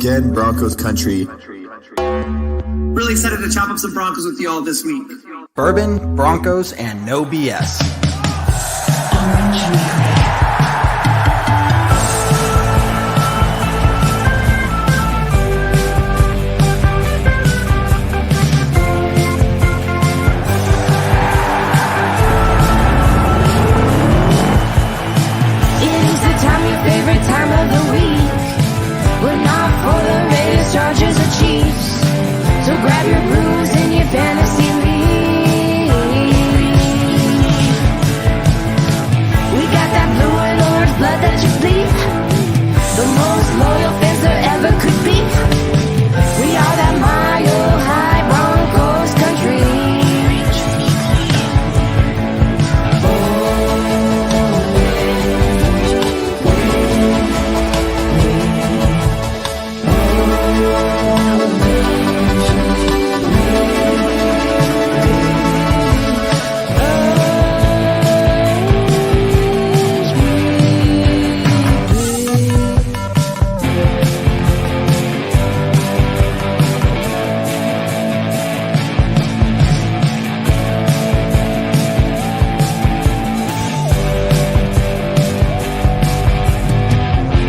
again, Broncos country. Really excited to chop up some Broncos with you all this week. Bourbon, Broncos, and no BS. Favorite time of the week, but not for the Raiders, Chargers, or Chiefs. So grab your brews in your fantasy league. We got that blue and orange blood that you bleed. The most loyal fans there ever could be. We are that mile high Broncos country.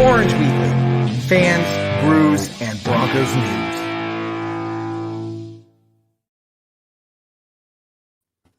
Orange Weekly, fans, brews, and Broncos news.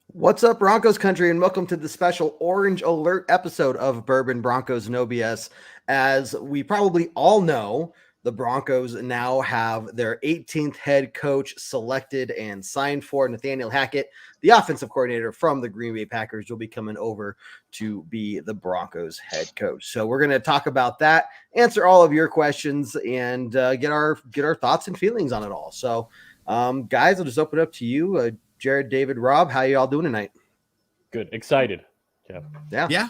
What's up, Broncos country, and welcome to the special Orange Alert episode of Bourbon, Broncos, No BS. As we probably all know, the Broncos now have their 18th head coach selected and signed for. Nathaniel Hackett, the offensive coordinator from the Green Bay Packers, will be coming over to be the Broncos head coach. So we're going to talk about that, answer all of your questions, and get our thoughts and feelings on it all. So, guys, I'll just open it up to you. Jared, David, Rob, how you all doing tonight? Good. Excited. Yeah.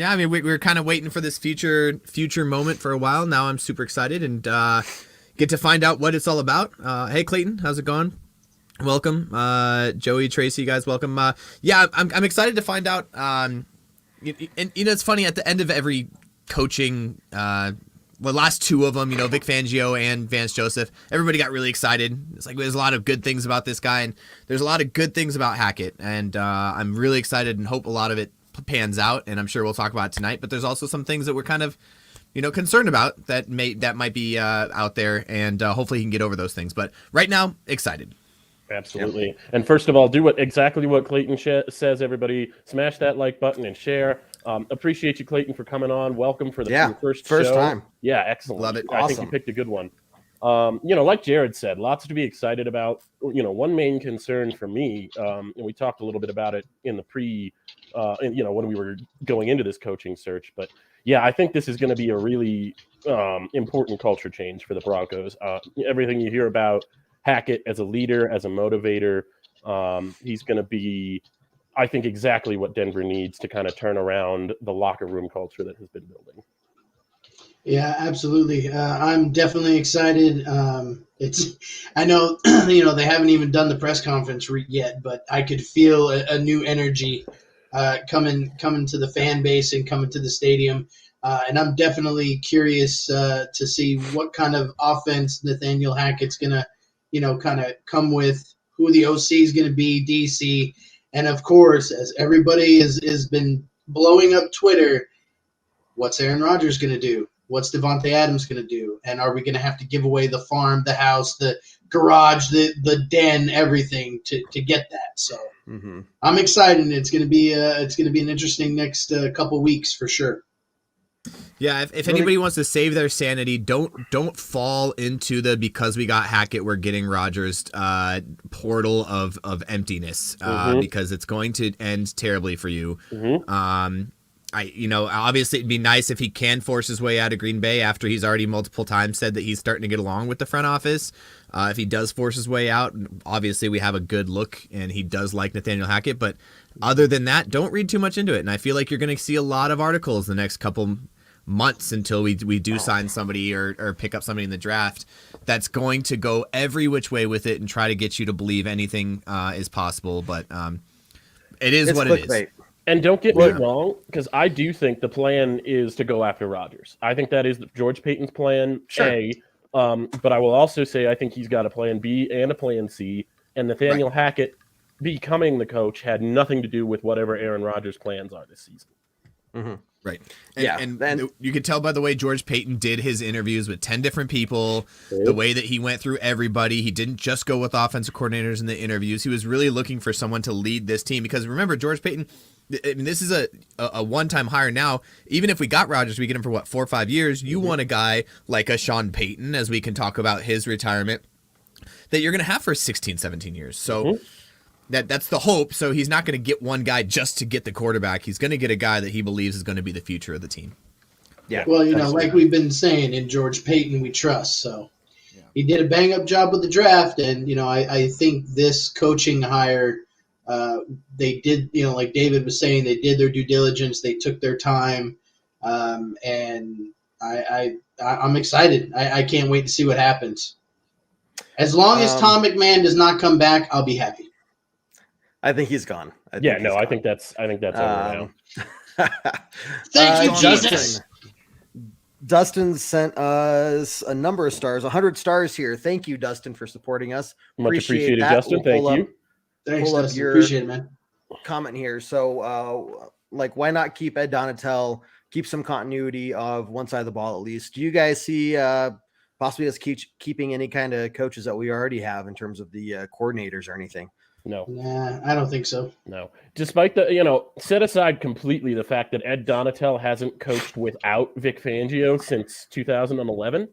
I mean, we were kind of waiting for this future moment for a while. Now I'm super excited and get to find out what it's all about. Hey, Clayton, how's it going? Welcome. Joey, Tracy, you guys, welcome. I'm excited to find out. And it's funny, at the end of every coaching, last two of them, Vic Fangio and Vance Joseph, everybody got really excited. It's like there's a lot of good things about this guy, and there's a lot of good things about Hackett, and I'm really excited and hope a lot of it pans out, and I'm sure we'll talk about it tonight. But there's also some things that we're kind of, concerned about that might be out there, and hopefully he can get over those things. But right now, excited. Absolutely. Yep. And first of all, do exactly what Clayton says, everybody. Smash that like button and share. Appreciate you, Clayton, for coming on. Welcome for the first show. Time. Yeah, excellent. Love it. I Awesome. think you picked a good one. Like Jared said, lots to be excited about. One main concern for me, and we talked a little bit about it in the when we were going into this coaching search, but yeah, I think this is going to be a really important culture change for the Broncos. Everything you hear about Hackett as a leader, as a motivator, he's going to be, I think, exactly what Denver needs to kind of turn around the locker room culture that has been building. Yeah, absolutely. I'm definitely excited. I know, they haven't even done the press conference yet, but I could feel a new energy coming to the fan base and coming to the stadium. And I'm definitely curious to see what kind of offense Nathaniel Hackett's going to, kind of come with, who the OC is going to be, DC. And, of course, as everybody has been blowing up Twitter, what's Aaron Rodgers going to do? What's Devontae Adams going to do? And are we going to have to give away the farm, the house, the garage, the den, everything to get that? So I'm excited. It's going to be an interesting next couple weeks for sure. Yeah, if anybody wants to save their sanity, don't fall into the because we got Hackett, we're getting Rodgers portal of emptiness because it's going to end terribly for you. Obviously it'd be nice if he can force his way out of Green Bay after he's already multiple times said that he's starting to get along with the front office. If he does force his way out, obviously we have a good look and he does like Nathaniel Hackett. But other than that, don't read too much into it. And I feel like you're going to see a lot of articles the next couple months until we do sign somebody or pick up somebody in the draft that's going to go every which way with it and try to get you to believe anything is possible. But it's what it is. And don't get me wrong, because I do think the plan is to go after Rodgers. I think that is George Payton's plan. Sure. But I will also say I think he's got a plan B and a plan C. And Nathaniel Hackett becoming the coach had nothing to do with whatever Aaron Rodgers' plans are this season. Mm-hmm. Right. And you could tell by the way George Payton did his interviews with 10 different people, the way that he went through everybody. He didn't just go with offensive coordinators in the interviews. He was really looking for someone to lead this team because remember, George Payton, I mean, this is a one-time hire now. Even if we got Rodgers, we get him for 4 or 5 years. You want a guy like a Sean Payton, as we can talk about his retirement, that you're going to have for 16, 17 years. So that's the hope. So he's not going to get one guy just to get the quarterback. He's going to get a guy that he believes is going to be the future of the team. Yeah. Well, like we've been saying, in George Payton we trust. So he did a bang-up job with the draft, and I think this coaching hire, they did, like David was saying, they did their due diligence, they took their time, and I'm excited. I can't wait to see what happens. As long as Tom McMahon does not come back, I'll be happy. I think he's gone. I think that's over now. Thank you, Jesus. Dustin sent us a number of stars, 100 stars here. Thank you, Dustin, for supporting us. Much appreciated, Dustin. Thank you. Thanks, Dustin. Appreciate it, man. Comment here. So, why not keep Ed Donatel? Keep some continuity of one side of the ball at least. Do you guys see possibly us keeping any kind of coaches that we already have in terms of the coordinators or anything? No. Nah, I don't think so. No. Despite the, set aside completely the fact that Ed Donatel hasn't coached without Vic Fangio since 2011.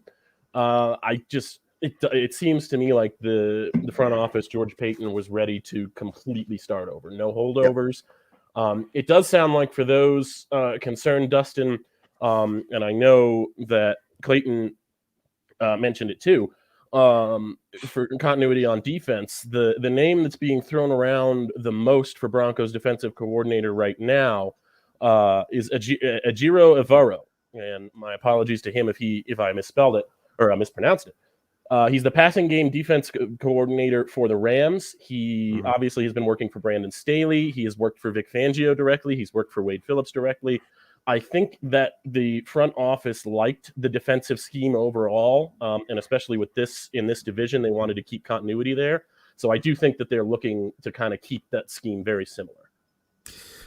It seems to me like the front office, George Payton, was ready to completely start over. No holdovers. Yep. It does sound like for those concerned, Dustin, and I know that Clayton mentioned it too, for continuity on defense, the name that's being thrown around the most for Broncos defensive coordinator right now is Ejiro Evero. And my apologies to him if I misspelled it or I mispronounced it. He's the passing game defense coordinator for the Rams. He obviously has been working for Brandon Staley. He has worked for Vic Fangio directly. He's worked for Wade Phillips directly. I think that the front office liked the defensive scheme overall, and especially with this in this division, they wanted to keep continuity there. So I do think that they're looking to kind of keep that scheme very similar.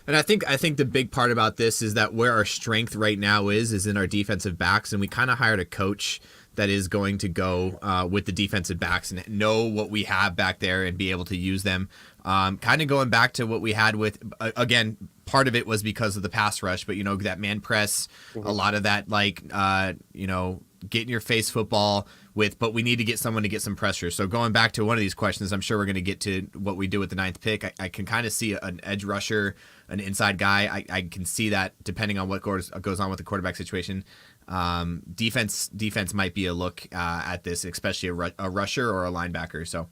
And I think the big part about this is that where our strength right now is in our defensive backs, and we kind of hired a coach that is going to go with the defensive backs and know what we have back there and be able to use them. Kind of going back to what we had with, again, part of it was because of the pass rush, but, that man press, a lot of that, get in your face football but we need to get someone to get some pressure. So going back to one of these questions, I'm sure we're going to get to what we do with the 9th pick. I can kind of see an edge rusher, an inside guy. I can see that depending on what goes on with the quarterback situation. Defense might be a look at this, especially a rusher or a linebacker. So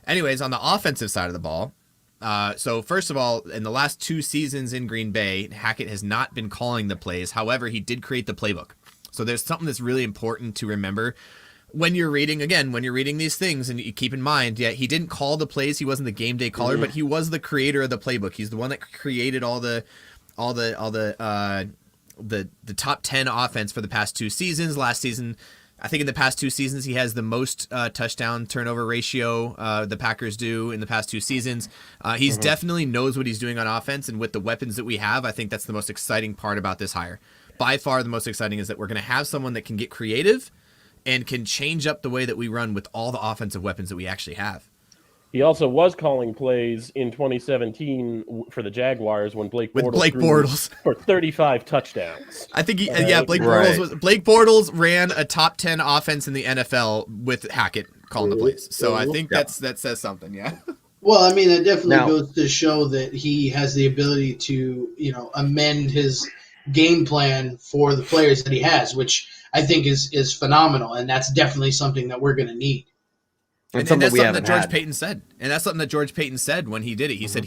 anyways, on the offensive side of the ball, so first of all, in the last 2 seasons in Green Bay, Hackett has not been calling the plays. However, he did create the playbook. So there's something that's really important to remember when you're reading these things, and you keep in mind, he didn't call the plays. He wasn't the game day caller, but he was the creator of the playbook. He's the one that created all the top 10 offense for the past 2 seasons. Last season, I think in the past 2 seasons, he has the most touchdown turnover ratio the Packers do in the past 2 seasons. He's definitely knows what he's doing on offense, and with the weapons that we have, I think that's the most exciting part about this hire. By far, the most exciting is that we're going to have someone that can get creative and can change up the way that we run with all the offensive weapons that we actually have. He also was calling plays in 2017 for the Jaguars when Blake Bortles for 35 touchdowns. I think Blake Bortles ran a top 10 offense in the NFL with Hackett calling the plays. So I think that says something. Yeah. Well, I mean, it definitely goes to show that he has the ability to, amend his game plan for the players that he has, which I think is phenomenal, and that's definitely something that we're going to need. And that's something that George Payton said. And that's something that George Payton said when he did it. He said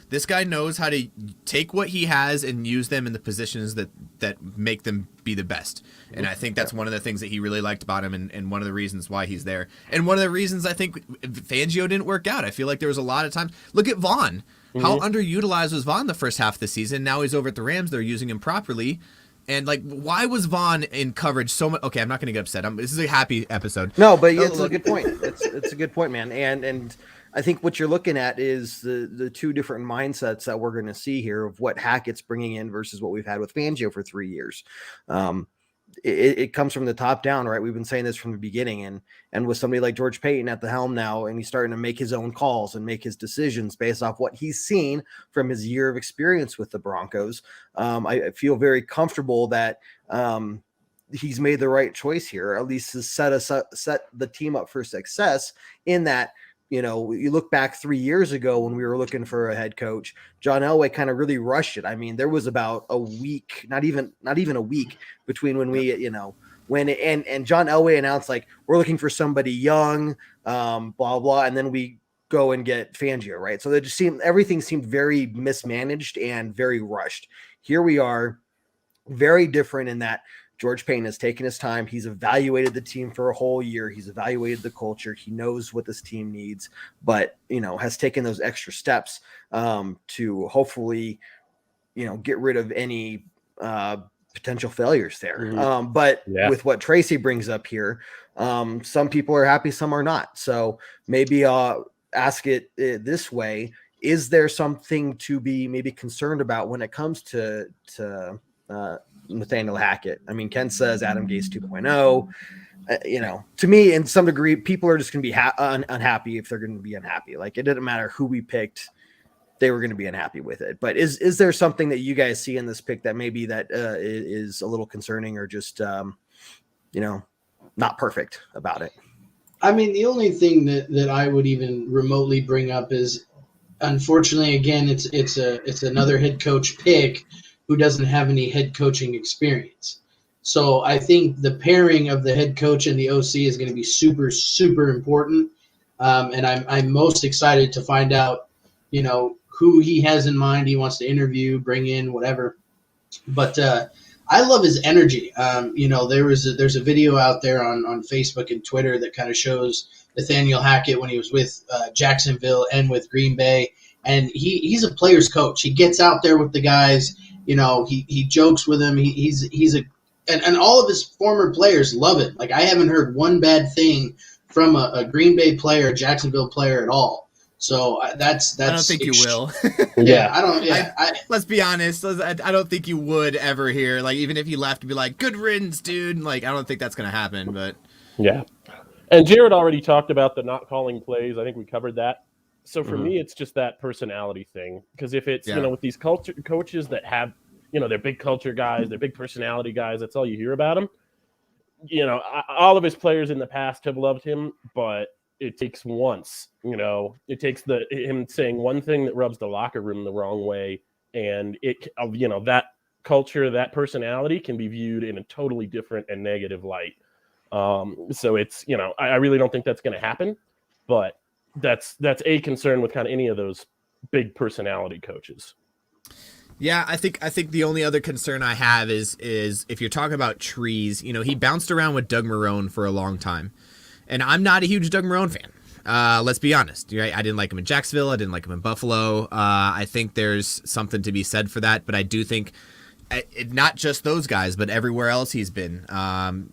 this guy knows how to take what he has and use them in the positions that make them be the best. And I think that's one of the things that he really liked about him, and one of the reasons why he's there. And one of the reasons I think Fangio didn't work out. I feel like there was a lot of times. Look at Vaughn. How underutilized was Vaughn the first half of the season? Now he's over at the Rams. They're using him properly. And like, why was Vaughn in coverage so much? Okay, I'm not going to get upset. This is a happy episode. No, but it's a good point. It's a good point, man. And I think what you're looking at is the two different mindsets that we're going to see here of what Hackett's bringing in versus what we've had with Fangio for 3 years. It comes from the top down, right? We've been saying this from the beginning, and with somebody like George Payton at the helm now, and he's starting to make his own calls and make his decisions based off what he's seen from his year of experience with the Broncos. I feel very comfortable that he's made the right choice here, or at least to set the team up for success in that. You know, you look back 3 years ago when we were looking for a head coach, John Elway kind of really rushed it. I mean, there was about a week, not even a week between when we, and John Elway announced like, we're looking for somebody young, blah, blah. And then we go and get Fangio, right? So everything seemed very mismanaged and very rushed. Here we are, very different in that George Payton has taken his time. He's evaluated the team for a whole year. He's evaluated the culture. He knows what this team needs, but, has taken those extra steps to hopefully, get rid of any potential failures there. Mm-hmm. With what Tracy brings up here, some people are happy, some are not. So maybe ask it this way. Is there something to be maybe concerned about when it comes to Nathaniel Hackett? I mean, Ken says Adam Gase 2.0. To me, in some degree, people are just going to be unhappy if they're going to be unhappy. Like, it didn't matter who we picked; they were going to be unhappy with it. But is there something that you guys see in this pick that maybe that is a little concerning, or just not perfect about it? I mean, the only thing that I would even remotely bring up is, unfortunately, again, it's another head coach pick who doesn't have any head coaching experience. So I think the pairing of the head coach and the OC is going to be super, super important. And I'm most excited to find out, who he has in mind he wants to interview, bring in, whatever. But I love his energy. There's a video out there on Facebook and Twitter that kind of shows Nathaniel Hackett when he was with Jacksonville and with Green Bay. And he's a player's coach. He gets out there with the guys. He jokes with them. And all of his former players love it. Like, I haven't heard one bad thing from a Green Bay player, Jacksonville player at all. So that's. I don't think you will. Yeah, I don't. Yeah, let's be honest. I don't think you would ever hear, like, even if he left, to be like, "Good riddance, dude." Like, I don't think that's gonna happen. But yeah, and Jared already talked about the not calling plays. I think we covered that. So for me, it's just that personality thing. Because if it's, with these coaches that have, they're big culture guys, they're big personality guys, that's all you hear about them. All of his players in the past have loved him, but it takes once, it takes him saying one thing that rubs the locker room the wrong way. And that culture, that personality can be viewed in a totally different and negative light. So it's, I really don't think that's going to happen, but that's a concern with kind of any of those big personality coaches. Yeah, I think the only other concern I have is if you're talking about trees, he bounced around with Doug Marrone for a long time, and I'm not a huge Doug Marrone fan. Let's be honest. Right? I didn't like him in Jacksonville. I didn't like him in Buffalo. I think there's something to be said for that, but I do think not just those guys, but everywhere else he's been.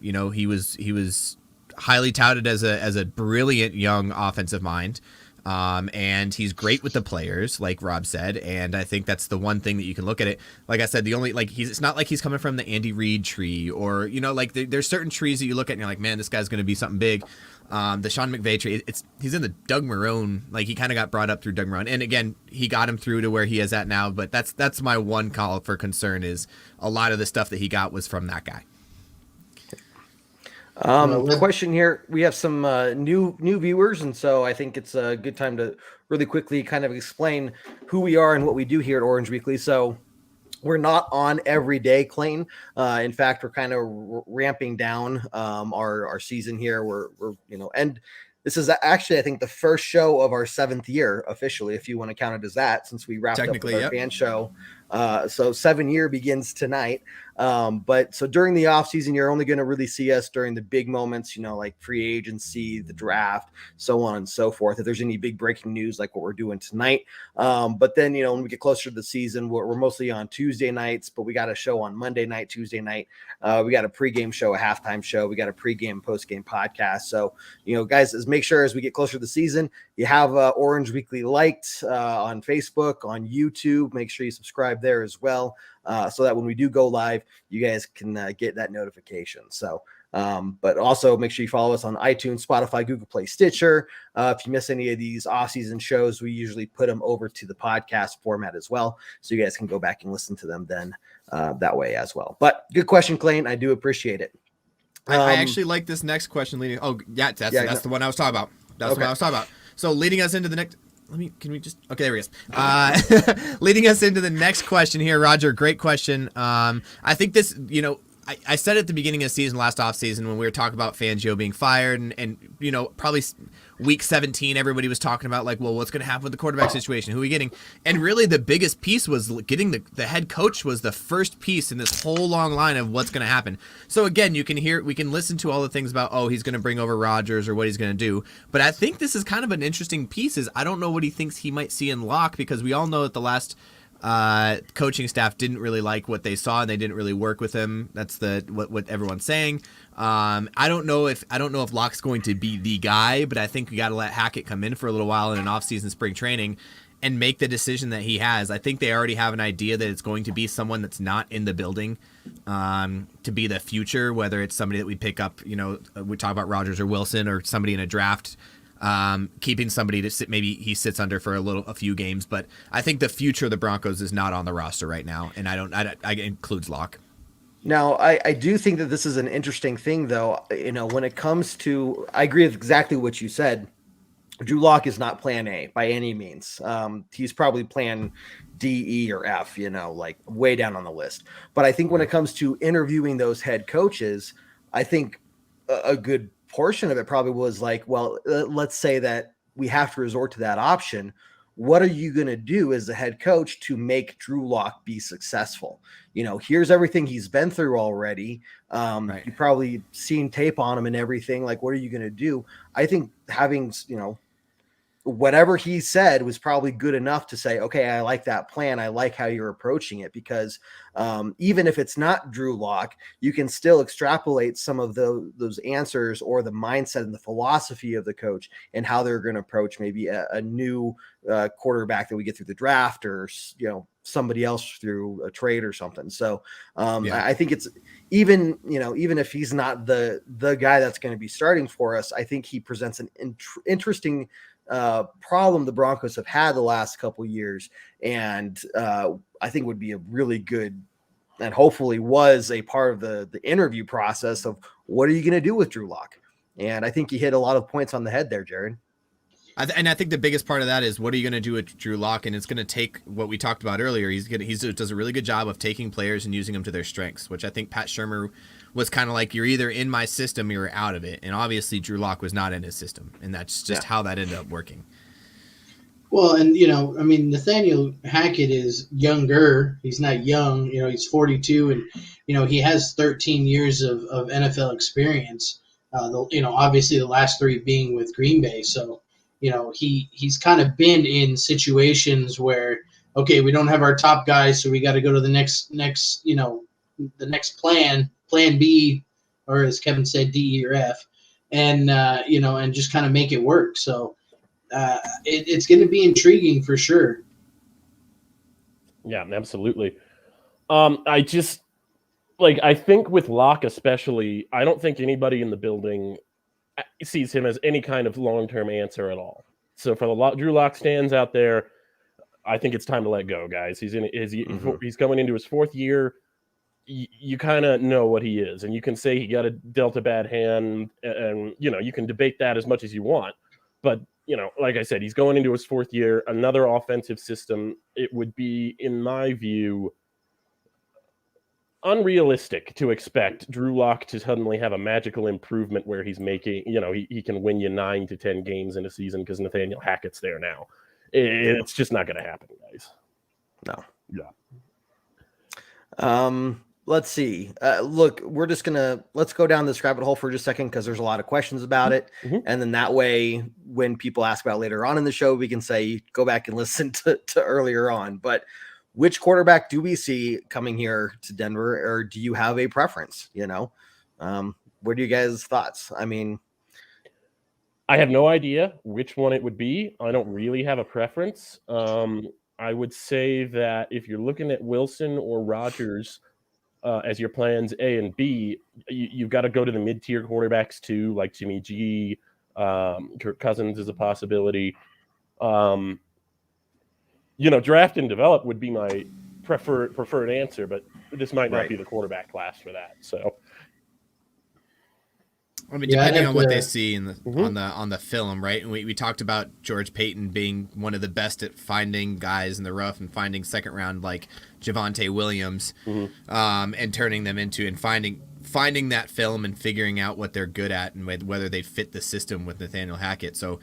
He was highly touted as a brilliant young offensive mind. And he's great with the players, like Rob said, and I think that's the one thing that you can look at it. Like I said, it's not like he's coming from the Andy Reid tree, or there's certain trees that you look at and you're like, man, this guy's going to be something big. The Sean McVay tree, he's in the Doug Marrone, like he kind of got brought up through Doug Marrone, and again, he got him through to where he is at now. But that's my one call for concern, is a lot of the stuff that he got was from that guy. Question here. We have some new viewers, and so I think it's a good time to really quickly kind of explain who we are and what we do here at Orange Weekly. So we're not on every day, Clayton. In fact, we're kind of ramping down our season here. We're and this is actually, I think, the first show of our 7th year officially, if you want to count it as that, since we wrapped up with our fan show. So 7 year begins tonight. But so during the offseason, you're only going to really see us during the big moments, like free agency, the draft, so on and so forth. If there's any big breaking news like what we're doing tonight. But then, when we get closer to the season, we're mostly on Tuesday nights, but we got a show on Monday night, Tuesday night. We got a pregame show, a halftime show. We got a pregame, postgame podcast. So, guys, make sure as we get closer to the season, you have Orange Weekly liked on Facebook, on YouTube. Make sure you subscribe there as well, so that when we do go live, you guys can get that notification. So, but also make sure you follow us on iTunes, Spotify, Google Play, Stitcher. If you miss any of these off-season shows, we usually put them over to the podcast format as well, so you guys can go back and listen to them then that way as well. But good question, Clayton. I do appreciate it. I actually like this next question leading. Oh, yeah, that's the one I was talking about. That's what I was talking about. So leading us into the next. Okay, there he is. Leading us into the next question here, Roger. Great question. I think this, I said at the beginning of the season, last offseason, when we were talking about Fangio being fired and probably week 17, everybody was talking about like, well, what's going to happen with the quarterback situation? Who are we getting? And really the biggest piece was getting the head coach was the first piece in this whole long line of what's going to happen. So again, we can listen to all the things about, he's going to bring over Rodgers or what he's going to do. But I think this is kind of an interesting piece is I don't know what he thinks he might see in Locke, because we all know that the last coaching staff didn't really like what they saw and they didn't really work with him. That's what everyone's saying. I don't know if Locke's going to be the guy, but I think we got to let Hackett come in for a little while in an offseason spring training and make the decision that he has. I think they already have an idea that it's going to be someone that's not in the building to be the future, whether it's somebody that we pick up, we talk about Rodgers or Wilson or somebody in a draft. Keeping somebody to sit, maybe he sits under for a few games, but I think the future of the Broncos is not on the roster right now, and I includes Locke. Now, I do think that this is an interesting thing, though. When it comes to, I agree with exactly what you said. Drew Lock is not plan A by any means. He's probably plan D, E, or F, like way down on the list. But I think when it comes to interviewing those head coaches, I think a good portion of it probably was like, well, let's say that we have to resort to that option. What are you going to do as the head coach to make Drew Lock be successful? Here's everything he's been through already. Right. You've probably seen tape on him and everything. Like, what are you going to do? I think having, whatever he said was probably good enough to say, okay, I like that plan. I like how you're approaching it, because even if it's not Drew Lock, you can still extrapolate some of those answers or the mindset and the philosophy of the coach and how they're going to approach maybe a new quarterback that we get through the draft or, somebody else through a trade or something. So I think it's even if he's not the guy that's going to be starting for us, I think he presents an interesting problem the Broncos have had the last couple years, and I think would be a really good, and hopefully was a part of the interview process of what are you going to do with Drew Lock. And I think you hit a lot of points on the head there, Jared. And I think the biggest part of that is what are you going to do with Drew Lock? And it's going to take what we talked about earlier. He does a really good job of taking players and using them to their strengths, which I think Pat Shurmur was kind of like, you're either in my system or you're out of it. And obviously Drew Lock was not in his system, and that's just how that ended up working. Well, and Nathaniel Hackett is younger. He's not young. He's 42, and he has 13 years of NFL experience. Obviously the last 3 being with Green Bay. So, he's kind of been in situations where, okay, we don't have our top guys, so we got to go to the next the next plan B, or as Kevin said, D, E, or F, and and just kind of make it work. So it's going to be intriguing for sure. Yeah, absolutely. I think with Locke especially, I don't think anybody in the building sees him as any kind of long-term answer at all. So for the Drew Lock stands out there, I think it's time to let go, guys. He's going into his 4th year. You kind of know what he is, and you can say he dealt a bad hand, and you can debate that as much as you want. But like I said, he's going into his 4th year, another offensive system. It would be, in my view, unrealistic to expect Drew Lock to suddenly have a magical improvement where he's making, he can win you 9 to 10 games in a season because Nathaniel Hackett's there now. It's just not going to happen, guys. No. Yeah. let's see. Look, let's go down this rabbit hole for just a second because there's a lot of questions about it. Mhm. And then that way, when people ask about it later on in the show, we can say, go back and listen to earlier on. But which quarterback do we see coming here to Denver, or do you have a preference? What are you guys' thoughts? I mean, I have no idea which one it would be. I don't really have a preference. I would say that if you're looking at Wilson or Rodgers as your plans A and B, you've got to go to the mid-tier quarterbacks too, like Jimmy G, Kirk Cousins is a possibility. Draft and develop would be my preferred answer, but this might not be the quarterback class for that. So, I mean, depending on what they see in on the film, right? And we talked about George Payton being one of the best at finding guys in the rough and finding second round like Javonte Williams, and turning them into and finding that film and figuring out what they're good at and whether they fit the system with Nathaniel Hackett. So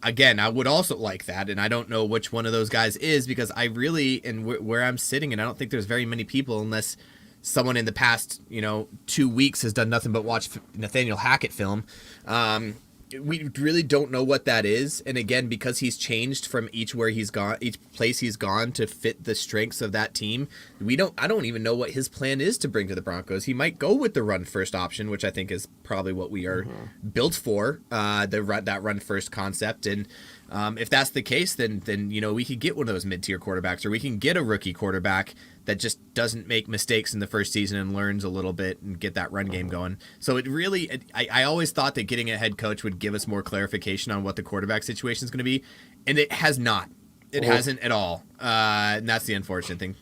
again, I would also like that, and I don't know which one of those guys is because I really where I'm sitting, and I don't think there's very many people unless someone in the past 2 weeks has done nothing but watch Nathaniel Hackett film. We really don't know what that is, and again, because he's changed from each place he's gone to fit the strengths of that team, I don't even know what his plan is to bring to the Broncos. He might go with the run first option, which I think is probably what we are built for, that run first concept. And if that's the case, then we could get one of those mid-tier quarterbacks, or we can get a rookie quarterback that just doesn't make mistakes in the first season and learns a little bit and get that run game going. So I always thought that getting a head coach would give us more clarification on what the quarterback situation is going to be, and it has not. It hasn't at all, and that's the unfortunate thing.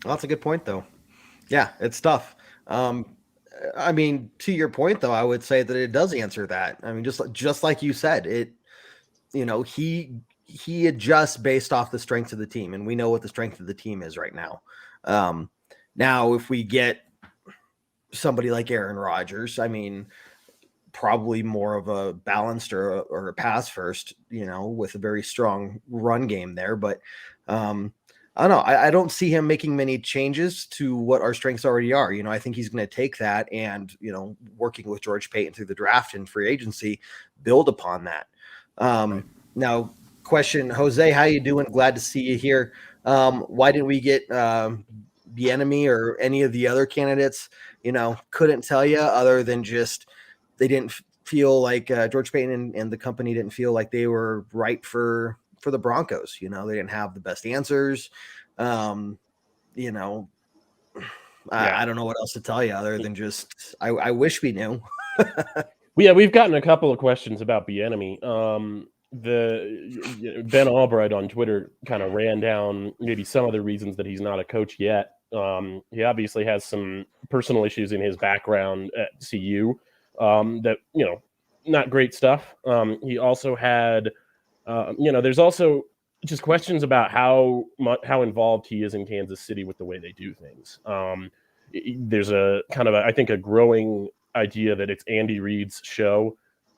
Well, that's a good point, though. Yeah, it's tough. I mean, to your point, though, I would say that it does answer that. I mean, just like you said, he adjusts based off the strength of the team, and we know what the strength of the team is right now. Now, if we get somebody like Aaron Rodgers, I mean, probably more of a balanced or a pass first, with a very strong run game there. But I don't know. I don't see him making many changes to what our strengths already are. I think he's going to take that and, working with George Payton through the draft and free agency, build upon that. Now, question, Jose, how you doing? Glad to see you here. Why didn't we get Bieniemy or any of the other candidates? Couldn't tell you, other than just they didn't feel like George Payton and the company didn't feel like they were right for the Broncos. They didn't have the best answers. I don't know what else to tell you other than just I wish we knew. Yeah, we've gotten a couple of questions about Bieniemy. Ben Albright on Twitter kind of ran down maybe some of the reasons that he's not a coach yet. He obviously has some personal issues in his background at CU that, not great stuff. He also had, there's also just questions about how involved he is in Kansas City with the way they do things. There's a kind of I think a growing idea that it's Andy Reid's show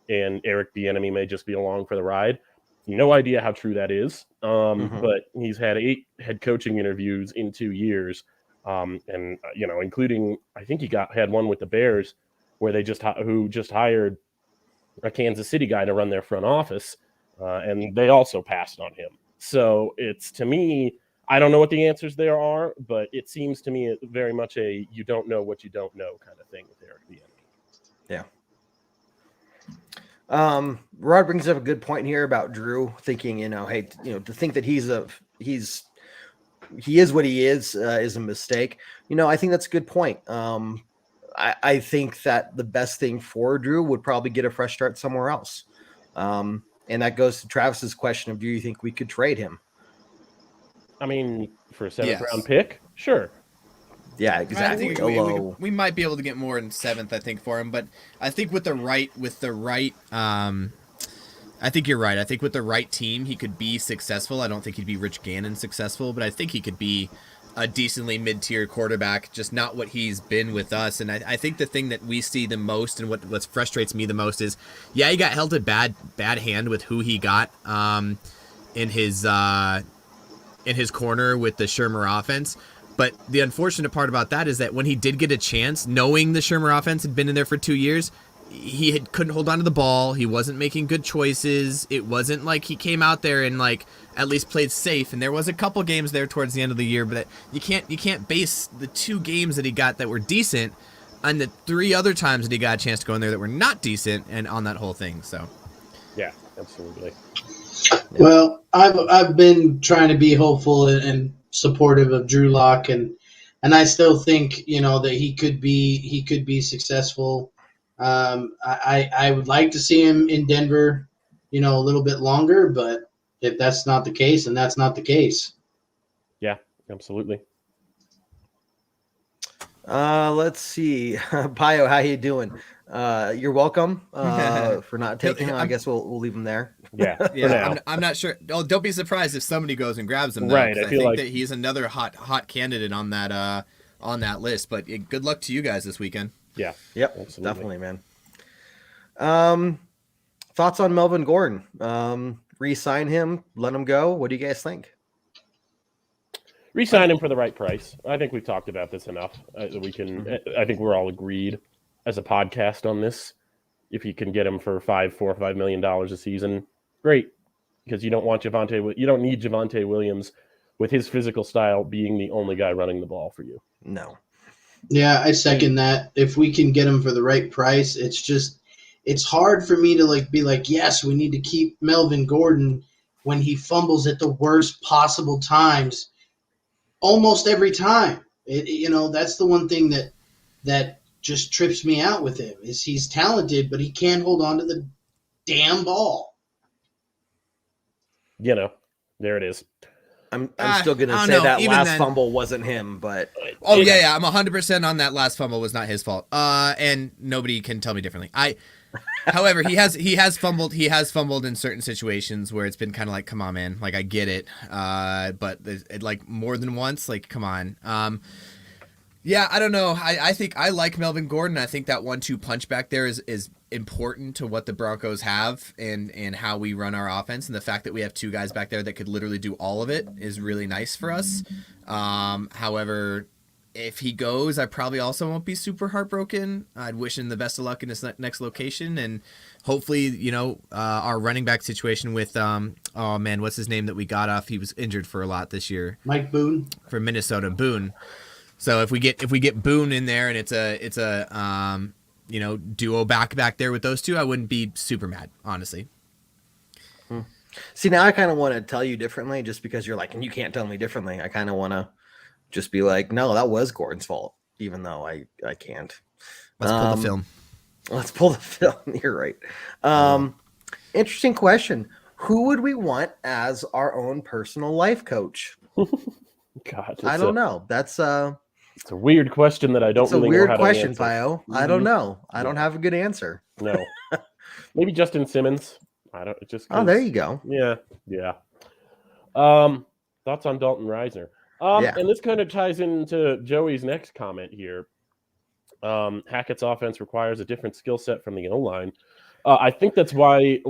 and Eric Bieniemy may just be along for the ride. No idea how true that is. But he's had 8 head coaching interviews in 2 years. Including, I think he had one with the Bears where they just hired a Kansas City guy to run their front office. And they also passed on him. So it's, to me, I don't know what the answers there are, but it seems to me very much a you don't know what you don't know kind of thing with Eric Bieniemy. Yeah. Rod brings up a good point here about Drew thinking, hey, to think that he is what he is a mistake. I think that's a good point. I think that the best thing for Drew would probably get a fresh start somewhere else. And that goes to Travis's question of, do you think we could trade him? I mean, for a 7th round pick? Sure. Yeah, exactly. I think we might be able to get more in 7th, I think, for him. But I think with the right, I think you're right. I think with the right team, he could be successful. I don't think he'd be Rich Gannon successful, but I think he could be a decently mid-tier quarterback, just not what he's been with us. And I think the thing that we see the most and what frustrates me the most is, he got held a bad hand with who he got in his corner with the Shermer offense. But the unfortunate part about that is that when he did get a chance, knowing the Shermer offense had been in there for 2 years, couldn't hold on to the ball. He wasn't making good choices. It wasn't like he came out there and like at least played safe. And there was a couple games there towards the end of the year, but you can't base the 2 games that he got that were decent on the 3 other times that he got a chance to go in there that were not decent and on that whole thing. So yeah, absolutely. Well, I've been trying to be hopeful and supportive of Drew Lock, and I still think that he could be successful. I would like to see him in Denver, a little bit longer, but if that's not the case, then that's not the case. Yeah, absolutely. Let's see. Pio, how you doing? You're welcome for not taking him. I guess we'll leave him there. Yeah. I'm not sure. Oh, don't be surprised if somebody goes and grabs him. Though, right. I think like that he's another hot candidate on that list. But good luck to you guys this weekend. Yeah. Yep. Absolutely. Definitely, man. Thoughts on Melvin Gordon? Re-sign him, let him go. What do you guys think? Re-sign him for the right price. I think we've talked about this enough. We can. I think we're all agreed as a podcast on this. If you can get him for $4 or $5 million a season, great. Because you don't want you don't need Javonte Williams with his physical style being the only guy running the ball for you. No. Yeah, I second that. If we can get him for the right price, it's hard for me to be like, yes, we need to keep Melvin Gordon when he fumbles at the worst possible times. Almost every time, that's the one thing that just trips me out with him is he's talented, but he can't hold on to the damn ball. There it is. I'm still gonna say that last fumble wasn't him, but yeah, I'm 100% on that last fumble was not his fault. And nobody can tell me differently. However, he has fumbled in certain situations where it's been kind of like, come on, man, like I get it, but like more than once, like come on. Yeah, I don't know. I think I like Melvin Gordon. I think that 1-2 punch back there is important to what the Broncos have and how we run our offense, and the fact that we have 2 guys back there that could literally do all of it is really nice for us. However, if he goes, I probably also won't be super heartbroken. I'd wish him the best of luck in his next location, and hopefully, our running back situation with oh man, what's his name that we got off? He was injured for a lot this year. Mike Boone for Minnesota. Boone. So if we get Boone in there and it's a duo back there with those 2, I wouldn't be super mad, honestly. See, now I kind of want to tell you differently, just because you're like, and you can't tell me differently. I kind of want to just be like, no, that was Gordon's fault, even though I can't. Let's pull the film. Let's pull the film. You're right. Interesting question. Who would we want as our own personal life coach? God, I don't know. That's it's a weird question that I don't. It's really a weird know how question, to answer. Pio. I don't know. I don't have a good answer. No. Maybe Justin Simmons. I don't. Just oh, there you go. Yeah. Thoughts on Dalton Riser? And this kind of ties into Joey's next comment here. Hackett's offense requires a different skill set from the O-line. I think that's why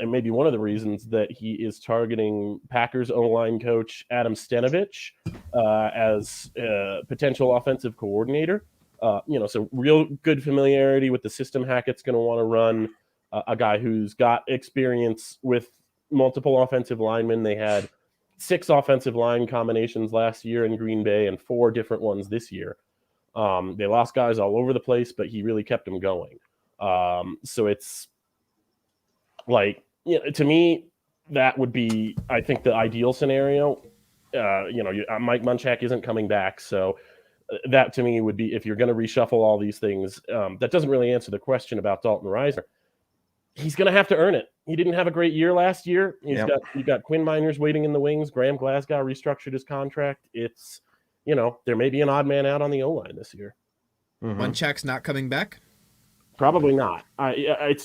maybe one of the reasons that he is targeting Packers O-line coach Adam Stenavich as a potential offensive coordinator. So real good familiarity with the system Hackett's going to want to run. A guy who's got experience with multiple offensive linemen. They had 6 offensive line combinations last year in Green Bay and 4 different ones this year. They lost guys all over the place, but he really kept them going. So it's like, to me, that would be, I think, the ideal scenario. Mike Munchak isn't coming back. So that to me would be, if you're going to reshuffle all these things, that doesn't really answer the question about Dalton Riser. He's going to have to earn it. He didn't have a great year last year. You've got Quinn Miners waiting in the wings. Graham Glasgow restructured his contract. It's, there may be an odd man out on the O-line this year. Munchak's not coming back? Probably not. You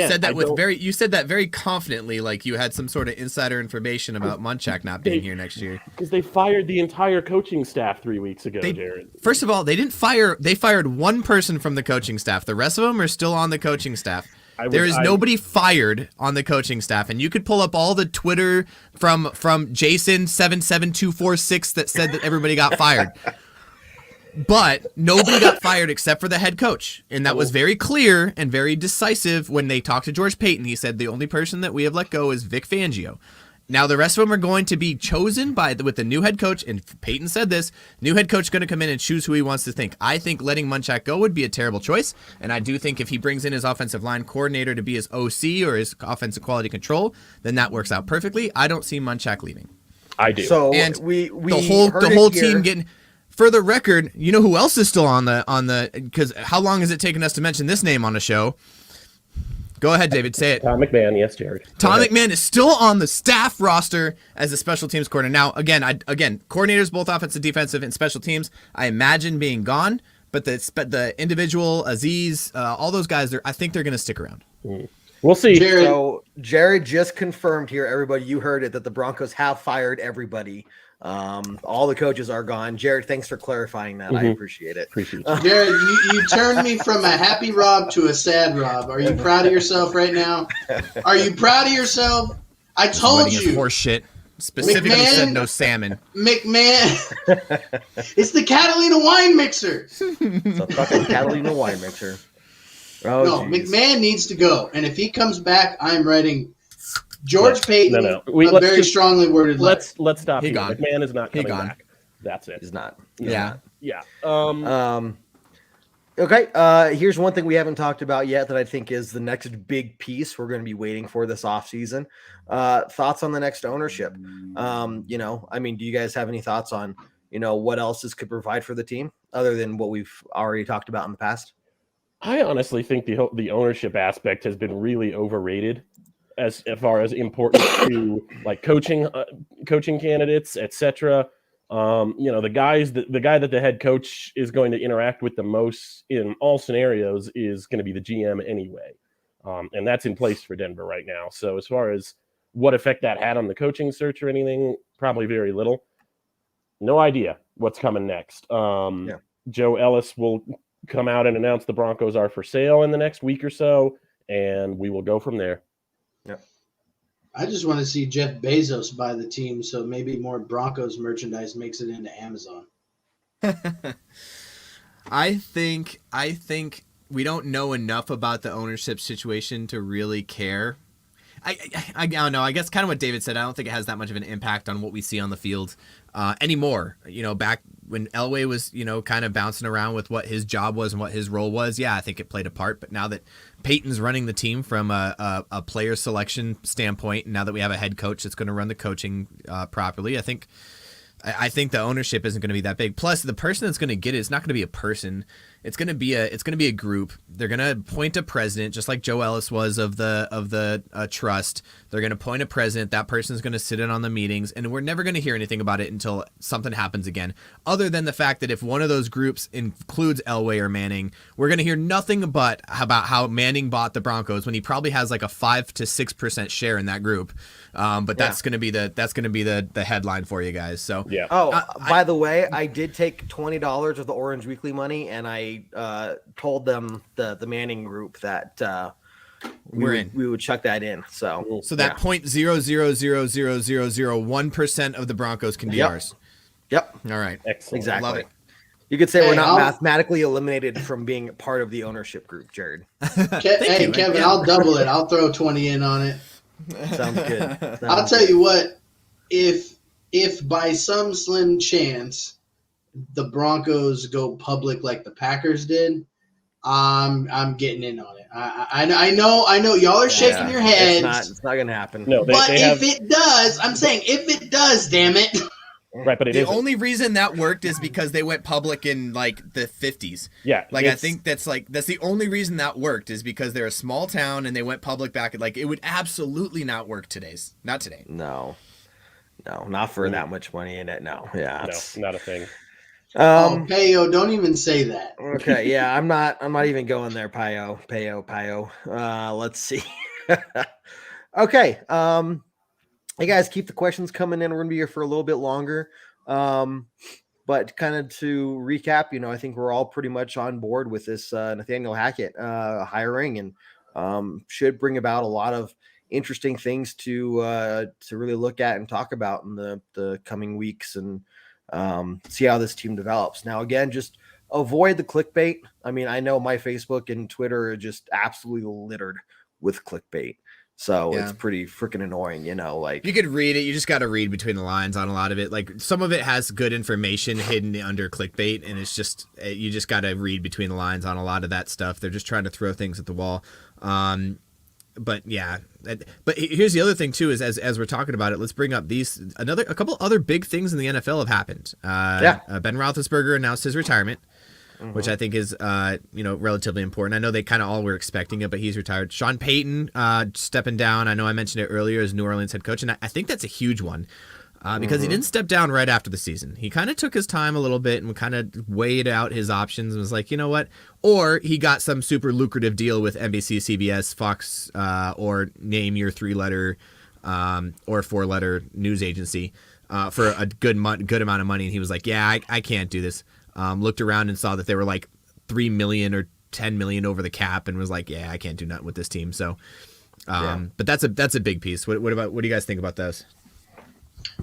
said that very confidently, like you had some sort of insider information about Munchak not being here next year. Because they fired the entire coaching staff 3 weeks ago, Jared. First of all, they didn't fire. They fired one person from the coaching staff. The rest of them are still on the coaching staff. There is nobody fired on the coaching staff, and you could pull up all the Twitter from Jason77246 that said that everybody got fired. But nobody got fired except for the head coach. And that was very clear and very decisive when they talked to George Payton. He said the only person that we have let go is Vic Fangio. Now, the rest of them are going to be chosen with the new head coach. And Payton said this, new head coach is going to come in and choose who he wants to think. I think letting Munchak go would be a terrible choice. And I do think if he brings in his offensive line coordinator to be his OC or his offensive quality control, then that works out perfectly. I don't see Munchak leaving. I do. So and we the whole team getting... For the record, you know who else is still on the because how long has it taken us to mention this name on the show? Go ahead, David, say it. Tom McMahon, yes, Jared. Tom McMahon is still on the staff roster as a special teams coordinator. Now, again, coordinators, both offensive, defensive, and special teams, I imagine being gone, but the individual, Aziz, all those guys, I think they're going to stick around. We'll see. So Jared just confirmed here, everybody, you heard it, that the Broncos have fired everybody. All the coaches are gone. Jared, thanks for clarifying that. I appreciate it. Jared, you turned me from a happy Rob to a sad Rob. Are you proud of yourself right now? Are you proud of yourself? I told you. Horse shit. Specifically said no salmon. McMahon. It's the Catalina wine mixer. It's a fucking Catalina wine mixer. Oh, no, geez. McMahon needs to go. And if he comes back, I'm writing George Payton, a very strongly worded letter. Let's stop. He gone. McMahon is not coming back. That's it. He's not. Yeah. Okay. Here's one thing we haven't talked about yet that I think is the next big piece we're going to be waiting for this offseason. Thoughts on the next ownership? Do you guys have any thoughts on, what else this could provide for the team other than what we've already talked about in the past? I honestly think the ownership aspect has been really overrated as far as important to like coaching candidates, etc. The guy that the head coach is going to interact with the most in all scenarios is going to be the GM anyway. And that's in place for Denver right now. So as far as what effect that had on the coaching search or anything, probably very little. No idea what's coming next. Joe Ellis will come out and announce the Broncos are for sale in the next week or so, and we will go from there. I just want to see Jeff Bezos buy the team, so maybe more Broncos merchandise makes it into Amazon. I think we don't know enough about the ownership situation to really care. I don't know. I guess kind of what David said. I don't think it has that much of an impact on what we see on the field anymore. Back when Elway was, kind of bouncing around with what his job was and what his role was, yeah, I think it played a part. But now that Peyton's running the team from a player selection standpoint, and now that we have a head coach that's going to run the coaching properly, I think the ownership isn't going to be that big. Plus, the person that's going to get it's not going to be a person. It's going to be a group. They're going to appoint a president, just like Joe Ellis was of the trust. They're going to appoint a president. That person's going to sit in on the meetings, and we're never going to hear anything about it until something happens again. Other than the fact that if one of those groups includes Elway or Manning, we're going to hear nothing but about how Manning bought the Broncos when he probably has like a 5 to 6% share in that group. But that's going to be the headline for you guys. So yeah. By the way, I did take $20 of the Orange Weekly money, and I told them the Manning group that we would chuck that in. So that 0.0000001% of the Broncos can be ours. Yep. All right. Excellent. Exactly. Love it. You could say we're not mathematically eliminated from being part of the ownership group, Jared. Kevin, I'll double it. I'll throw 20 in on it. Sounds good. I'll tell you what, if by some slim chance the Broncos go public like the Packers did, I'm getting in on it. I know y'all are shaking your heads. It's not gonna happen. No, it does, I'm saying if it does, damn it. Right, but the only reason that worked is because they went public in like the 50s. Yeah, I think that's the only reason that worked is because they're a small town and they went public back. Like it would absolutely not work not today. No, not for that much money in it. No, yeah, not a thing. Payo, don't even say that. Okay, yeah, I'm not even going there, Payo. Let's see. Okay, hey guys, keep the questions coming in. We're gonna be here for a little bit longer. But kind of to recap, I think we're all pretty much on board with this Nathaniel Hackett hiring, and should bring about a lot of interesting things to really look at and talk about in the coming weeks, and see how this team develops. Now, again, just avoid the clickbait. I mean, I know my Facebook and Twitter are just absolutely littered with clickbait. So it's pretty freaking annoying, like you could read it. You just got to read between the lines on a lot of it. Like some of it has good information hidden under clickbait, and it's just, you just got to read between the lines on a lot of that stuff. They're just trying to throw things at the wall. But yeah, but here's the other thing too, is as we're talking about it, let's bring up a couple other big things in the NFL have happened. Ben Roethlisberger announced his retirement, which I think is, relatively important. I know they kind of all were expecting it, but he's retired. Sean Payton stepping down. I know I mentioned it earlier as New Orleans head coach, and I think that's a huge one because he didn't step down right after the season. He kind of took his time a little bit and kind of weighed out his options and was like, you know what? Or he got some super lucrative deal with NBC, CBS, Fox, or name your 3-letter or 4-letter news agency for a good amount of money. And he was like, yeah, I can't do this. Looked around and saw that they were like 3 million or 10 million over the cap, and was like, yeah, I can't do nothing with this team. So, but that's a big piece. What do you guys think about those?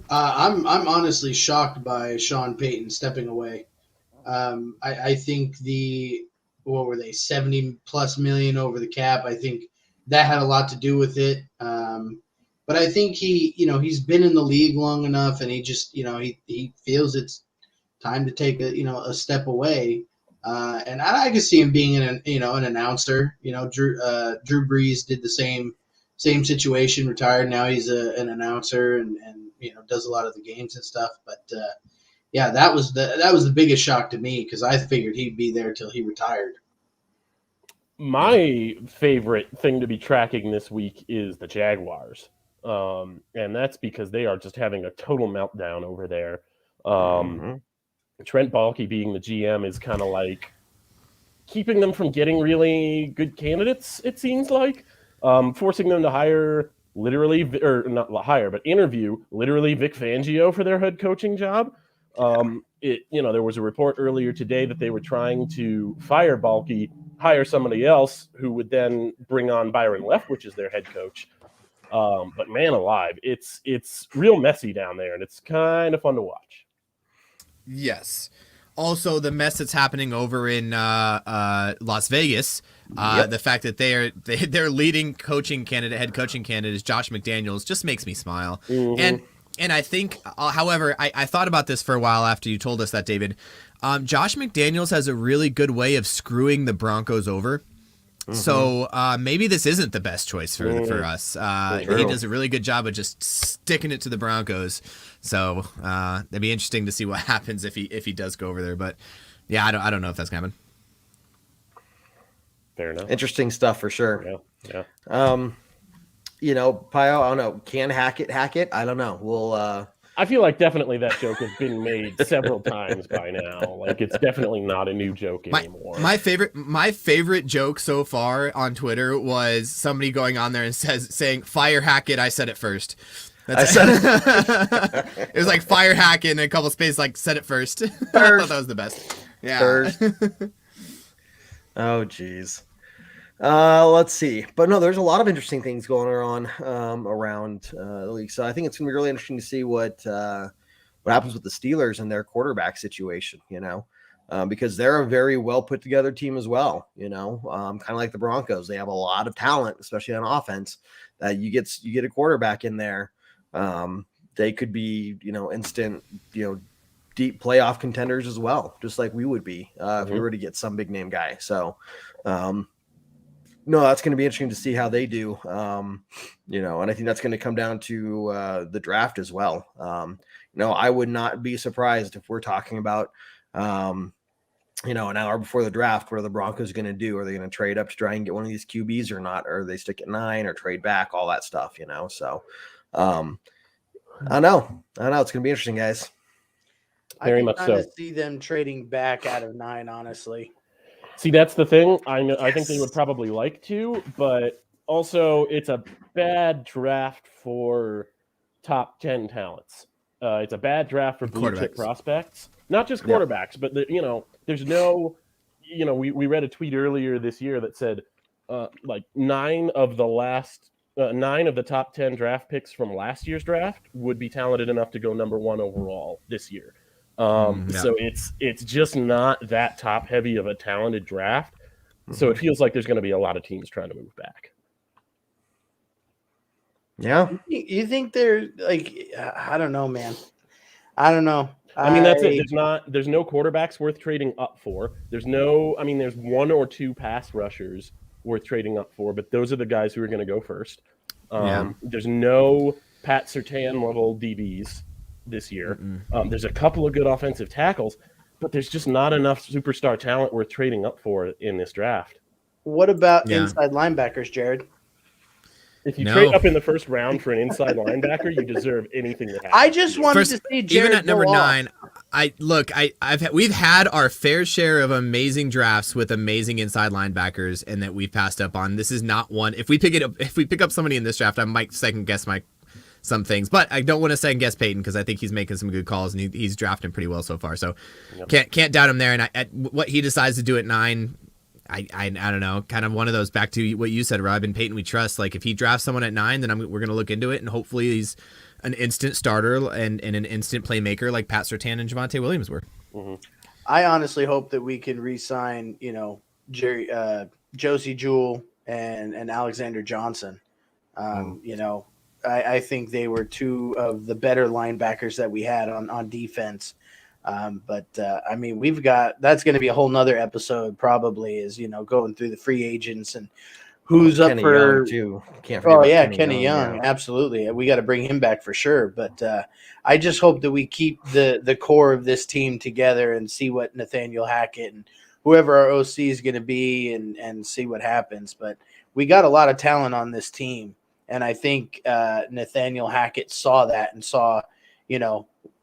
I'm honestly shocked by Sean Payton stepping away. I think what were they, 70+ million over the cap? I think that had a lot to do with it. But I think he's been in the league long enough, and he just, he feels it's time to take a step away. And I could see him being an announcer. Drew Brees did the same situation, retired. Now he's an announcer and does a lot of the games and stuff. But that was the biggest shock to me, because I figured he'd be there till he retired. My favorite thing to be tracking this week is the Jaguars. And that's because they are just having a total meltdown over there. Trent Baalke being the GM is kind of like keeping them from getting really good candidates, it seems like. Forcing them to hire interview literally Vic Fangio for their head coaching job. There was a report earlier today that they were trying to fire Baalke, hire somebody else who would then bring on Byron Leftwich as their head coach. But man alive, it's real messy down there, and it's kind of fun to watch. Yes. Also, the mess that's happening over in Las Vegas, the fact that their leading head coaching candidate is Josh McDaniels, just makes me smile. And I think, however, I thought about this for a while after you told us that, David. Josh McDaniels has a really good way of screwing the Broncos over. So maybe this isn't the best choice for us. He does a really good job of just sticking it to the Broncos. So it'd be interesting to see what happens if he does go over there. But yeah, I don't know if that's gonna happen. Fair enough. Interesting stuff for sure. Yeah. Pio, I don't know. Can Hackett hack it? I don't know. We'll. I feel like definitely that joke has been made several times by now. Like, it's definitely not a new joke anymore. My favorite joke so far on Twitter was somebody going on there and saying, "Fire Hackett, I said it first." I said it. It was like fire Hackett and a couple spaces like said it first. I thought that was the best. Yeah. First. Oh, geez. Let's see. But no, there's a lot of interesting things going on around the league. So I think it's going to be really interesting to see what happens with the Steelers and their quarterback situation, because they're a very well put together team as well, kind of like the Broncos. They have a lot of talent, especially on offense, that you get a quarterback in there. They could be, instant, deep playoff contenders as well, just like we would be if we were to get some big name guy. So, no, that's going to be interesting to see how they do, and I think that's going to come down to the draft as well. I would not be surprised if we're talking about, an hour before the draft, what are the Broncos going to do? Are they going to trade up to try and get one of these QBs or not? Or they stick at 9 or trade back, all that stuff, So I don't know. It's going to be interesting, guys. Very much so. I can see them trading back out of 9, honestly. See, that's the thing. I think they would probably like to, but also it's a bad draft for top 10 talents. It's a bad draft for blue chip prospects, not just quarterbacks, but there's no, we read a tweet earlier this year that said like 9 of the top 10 draft picks from last year's draft would be talented enough to go number 1 overall this year. So it's just not that top heavy of a talented draft. So it feels like there's going to be a lot of teams trying to move back. Yeah. You think they're like, I don't know, man. I don't know. I mean, that's it. There's no quarterbacks worth trading up for. There's 1 or 2 pass rushers worth trading up for, but those are the guys who are going to go first. There's no Pat Surtain level DBs this year. There's a couple of good offensive tackles, but there's just not enough superstar talent worth trading up for in this draft. What about inside linebackers, Jared? If you trade up in the first round for an inside linebacker, you deserve anything that happens. I just wanted to see Jared even at number go 9. Off. We've had our fair share of amazing drafts with amazing inside linebackers, and that we've passed up on. This is not one. If we pick up somebody in this draft, I might second guess some things, but I don't want to second guess Peyton because I think he's making some good calls and he's drafting pretty well so far. So can't doubt him there. And at what he decides to do at 9. I don't know, kind of one of those, back to what you said, Rob, and Peyton we trust. Like if he drafts someone at 9, then we're going to look into it, and hopefully he's an instant starter and an instant playmaker like Pat Surtain and Javonte Williams were. I honestly hope that we can re-sign, Josie Jewell and Alexander Johnson. I think they were 2 of the better linebackers that we had on defense. I mean, that's going to be a whole nother episode probably, is, going through the free agents and who's up Kenny for. Young too. Can't forget about Kenny Young. Yeah. Absolutely. We got to bring him back for sure. But I just hope that we keep the core of this team together and see what Nathaniel Hackett and whoever our OC is going to be and see what happens. But we got a lot of talent on this team. And I think Nathaniel Hackett saw that and saw,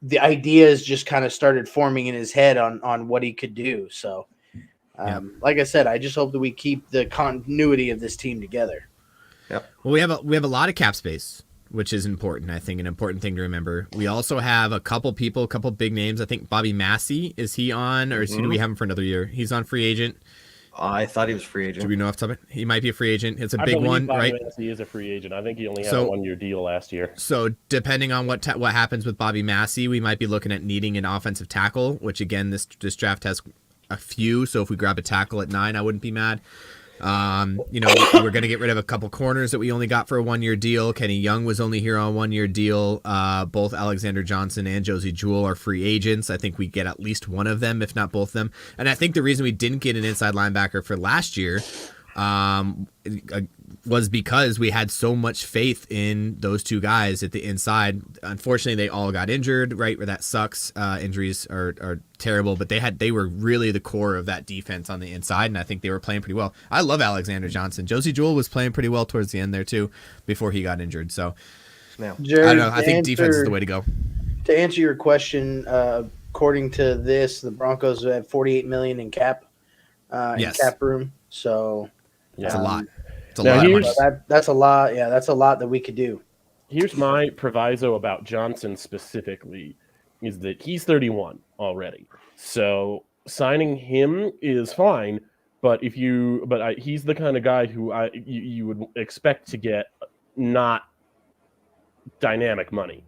the ideas just kind of started forming in his head on what he could do. So, like I said, I just hope that we keep the continuity of this team together. Yep. Well, we have a lot of cap space, which is important. I think an important thing to remember. We also have a couple big names. I think Bobby Massey, is he on, or do we have him for another year? He's on free agent. I thought he was free agent. Do we know off the top of it? He might be a free agent. It's a big one, right? He is a free agent. I think he only had a 1-year deal last year. So depending on what happens with Bobby Massey, we might be looking at needing an offensive tackle, which again, this draft has a few. So if we grab a tackle at 9, I wouldn't be mad. We're going to get rid of a couple corners that we only got for a 1-year deal. Kenny Young was only here on a 1-year deal. Both Alexander Johnson and Josie Jewell are free agents. I think we get at least one of them, if not both of them. And I think the reason we didn't get an inside linebacker for last year was because we had so much faith in those 2 guys at the inside. Unfortunately, they all got injured, right? Where that sucks. Injuries are terrible, but they were really the core of that defense on the inside, and I think they were playing pretty well. I love Alexander Johnson. Josie Jewell was playing pretty well towards the end there too, before he got injured. So Jared, I don't know. I think defense is the way to go. To answer your question, according to this, the Broncos have $48 million in cap room. So that's a lot. That's a lot. Yeah, that's a lot that we could do. Here's my proviso about Johnson specifically, is that he's 31 already. So signing him is fine, but he's the kind of guy who you would expect to get not dynamic money,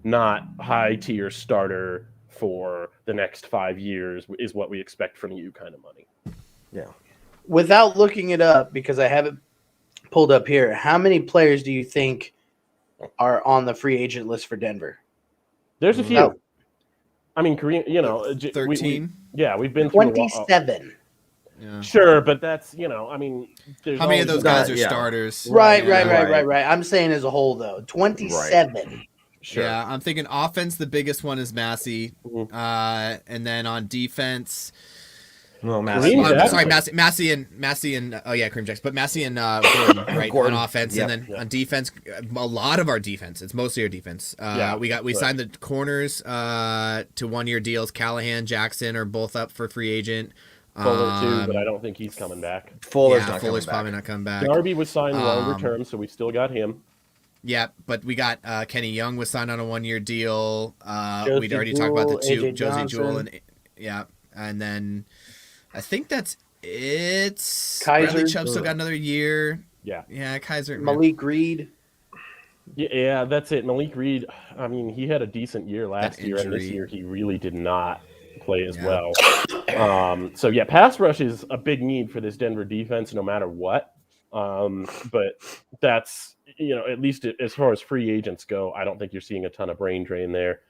not high tier starter for the next 5 years is what we expect from you kind of money. Yeah. Without looking it up, because I have it pulled up here, how many players do you think are on the free agent list for Denver? There's a few. No. I mean, Kareem, 13. We've been 27. Yeah. Sure, but that's how many of those guys are starters? Right. I'm saying as a whole though, 27. Right. Sure. Yeah, I'm thinking offense. The biggest one is Massey, and then on defense. Well, Massey. Massey and Kareem Jackson, but Massey and Gordon, right? Gordon. On offense, and then on defense, a lot of our defense. It's mostly our defense. We signed the corners to 1-year deals. Callahan, Jackson are both up for free agent. Fuller too, but I don't think he's coming back. Fuller's probably not coming back. Darby was signed longer term, so we still got him. Yeah, but we got Kenny Young was signed on a 1-year deal. We'd already talked about the 2, Josie Jewell, and then I think that's It's Kaiser. Bradley Chubb still got another year. Yeah, Kaiser. Malik Reed. Yeah, that's it. Malik Reed, I mean, he had a decent year last year, and this injury. year he really did not play as Yeah. well. So yeah, pass rush is a big need for this Denver defense, no matter what. But that's, at least as far as free agents go, I don't think you're seeing a ton of brain drain there.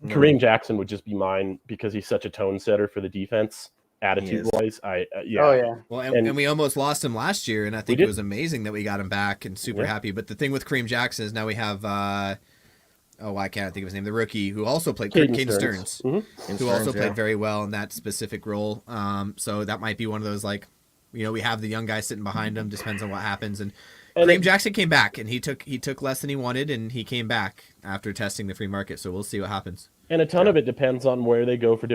No. Kareem Jackson would just be mine because he's such a tone setter for the defense, attitude-wise. Oh yeah. Well, and we almost lost him last year, and I think did. it was amazing that we got him back and super happy. But the thing with Kareem Jackson is now we have, I can't think of his name, the rookie who also played, Caden Stearns, who also played very well in that specific role. So that might be one of those, like, we have the young guy sitting behind him, just depends on what happens. And Kareem Jackson came back, and he took less than he wanted, and he came back after testing the free market. So we'll see what happens. And a ton of it depends on where they go for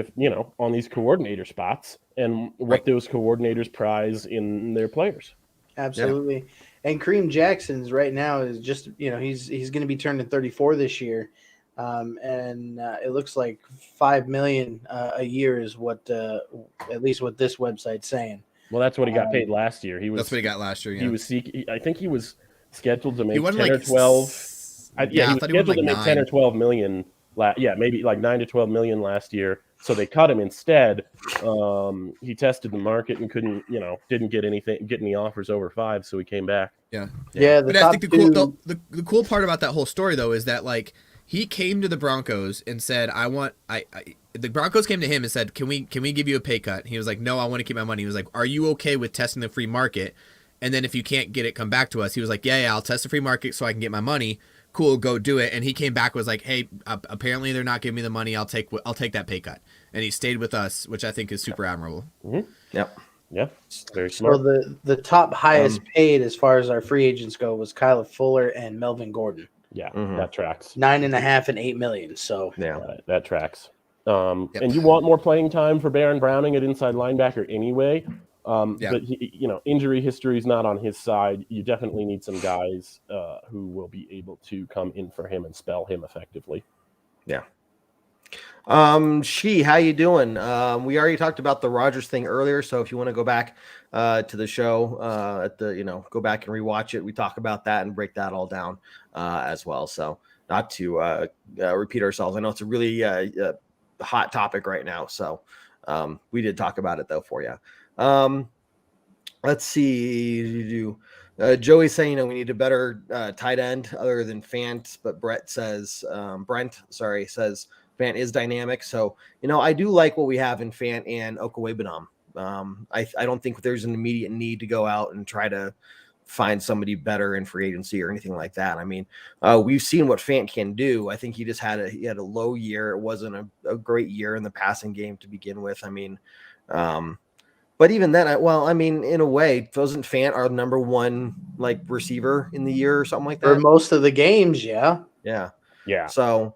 on these coordinator spots and what those coordinators prize in their players. Absolutely. Yeah. And Kareem Jackson's right now is just, he's going to be turning 34 this year. And it looks like $5 million a year is what, at least what this website's saying. Well, that's what he got paid last year. That's what he got last year. Yeah. He was I think he was scheduled to make 10 like or 12. He was scheduled to make 10 or 12 million. Maybe like 9 to 12 million last year. So they cut him instead. He tested the market and didn't get any offers over 5. So he came back. Yeah. But I think the cool part about that whole story though is that, like, he came to the Broncos and said, the Broncos came to him and said, can we give you a pay cut? He was like, no, I want to keep my money. He was like, are you okay with testing the free market? And then if you can't get it, come back to us. He was like, yeah, I'll test the free market so I can get my money. Cool, go do it. And he came back, was like, hey, apparently they're not giving me the money. I'll take that pay cut. And he stayed with us, which I think is super admirable. Mm-hmm. Yep. Yeah, very smart. So the top highest paid as far as our free agents go was Kyler Fuller and Melvin Gordon. Yeah, that tracks. 9.5 and $8 million. So that tracks. And you want more playing time for Baron Browning at inside linebacker anyway. But injury history is not on his side. You definitely need some guys who will be able to come in for him and spell him effectively. Yeah. How you doing? We already talked about the Rodgers thing earlier, so if you want to go back to the show go back and rewatch it, we talk about that and break that all down as well. So not to repeat ourselves. I know it's a really hot topic right now, so we did talk about it though for you. Let's see. Joey's saying we need a better tight end other than Fant, but Brent says Fant is dynamic. So I do like what we have in Fant and Okwuegbunam. I don't think there's an immediate need to go out and try to find somebody better in free agency or anything like that. I mean, we've seen what Fant can do. I think he just had a low year. It wasn't a great year in the passing game to begin with. I mean, but even then, in a way, wasn't Fant our number one receiver in the year or something like that? For most of the games, yeah. So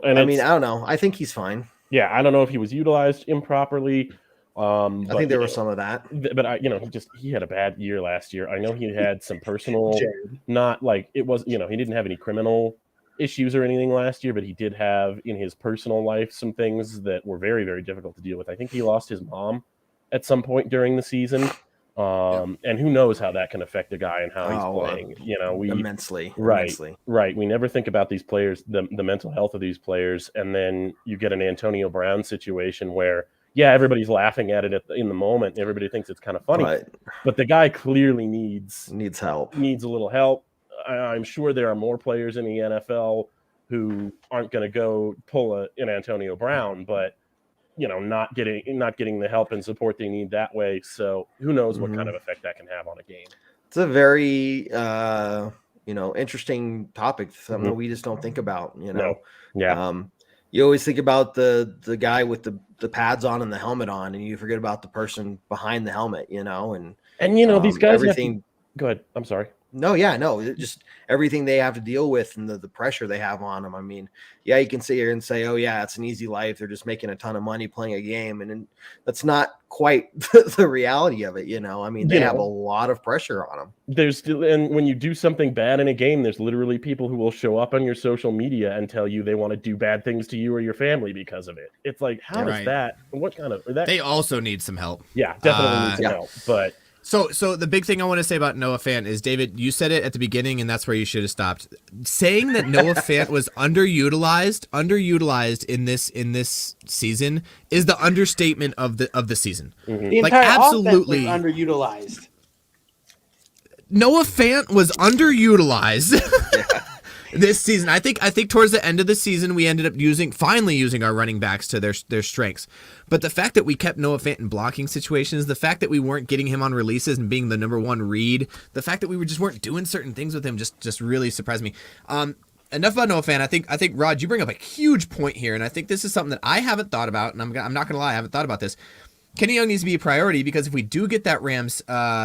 and I don't know. I think he's fine. Yeah, I don't know if he was utilized improperly. I think there was some of that. But he had a bad year last year. I know he had some personal, not like it was. He didn't have any criminal issues or anything last year, but he did have in his personal life some things that were very, very difficult to deal with. I think he lost his mom at some point during the season. And who knows how that can affect a guy and how he's playing, immensely. Right. We never think about these players, the mental health of these players. And then you get an Antonio Brown situation where, everybody's laughing at it in the moment. Everybody thinks it's kind of funny, but the guy clearly needs help, needs a little help. I'm sure there are more players in the NFL who aren't going to go pull an Antonio Brown, but not getting the help and support they need that way. So who knows what kind of effect that can have on a game. It's a very, interesting topic. Something we just don't think about, you always think about the guy with the pads on and the helmet on, and you forget about the person behind the helmet, and these guys everything. Go ahead. I'm sorry. No, yeah, no, just everything they have to deal with and the pressure they have on them. I mean, yeah, you can sit here and say, oh, yeah, it's an easy life. They're just making a ton of money playing a game. And that's not quite the reality of it. I mean, they have a lot of pressure on them. There's still, and when you do something bad in a game, there's literally people who will show up on your social media and tell you they want to do bad things to you or your family because of it. It's like, how does that, what kind of, that? They also need some help. Yeah, definitely need some help. But So the big thing I want to say about Noah Fant is, David, you said it at the beginning, and that's where you should have stopped. Saying that Noah Fant was underutilized in this season is the understatement of the season. The entire absolutely offense was underutilized. Noah Fant was underutilized. This season. I think towards the end of the season we ended up finally using our running backs to their strengths. But the fact that we kept Noah Fant in blocking situations, the fact that we weren't getting him on releases and being the number one read, the fact that we just weren't doing certain things with him just really surprised me. Enough about Noah Fant. I think Rod, you bring up a huge point here, and I think this is something that I haven't thought about, and I'm not gonna lie, I haven't thought about this. Kenny Young needs to be a priority, because if we do get that Rams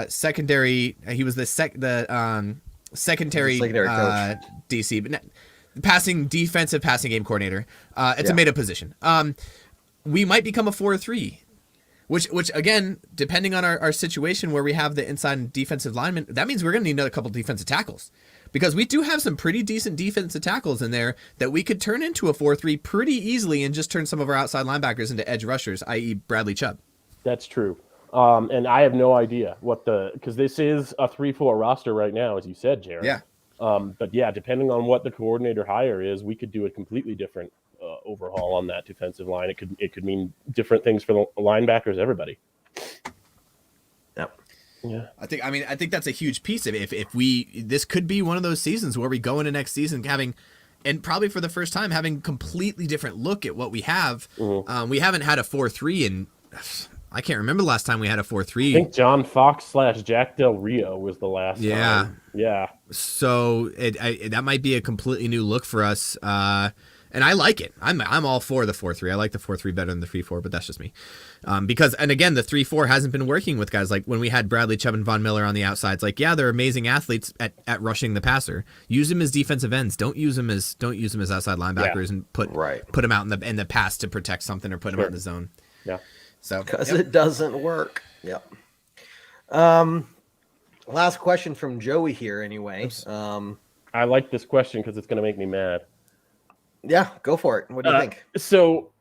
secondary, he was the secondary coach. DC, but defensive passing game coordinator. It's a made up position. We might become a 4-3, which again, depending on our situation where we have the inside and defensive linemen, that means we're going to need another couple defensive tackles, because we do have some pretty decent defensive tackles in there that we could turn into a 4-3 pretty easily and just turn some of our outside linebackers into edge rushers, i.e. Bradley Chubb. That's true. And I have no idea because this is a 3-4 roster right now, as you said, Jared. Yeah. But yeah, depending on what the coordinator hire is, we could do a completely different overhaul on that defensive line. It could mean different things for the linebackers, everybody. Yep. Yeah. I think that's a huge piece of it. This could be one of those seasons where we go into next season having, and probably for the first time, having completely different look at what we have. Mm-hmm. We haven't had a 4-3 in, I can't remember the last time we had a 4-3. I think John Fox / Jack Del Rio was the last time. Yeah. So that might be a completely new look for us. And I like it. I'm all for the 4-3. I like the 4-3 better than the 3-4, but that's just me. Because, and again, the 3-4 hasn't been working with guys like when we had Bradley Chubb and Von Miller on the outsides. Like, yeah, they're amazing athletes at rushing the passer. Use them as defensive ends. Don't use them as outside linebackers and put them out in the pass to protect something, or put them out in the zone. Yeah. So because it doesn't work. Yep. Last question from Joey here. Anyway, I like this question because it's going to make me mad. Yeah, go for it. What do you think? So,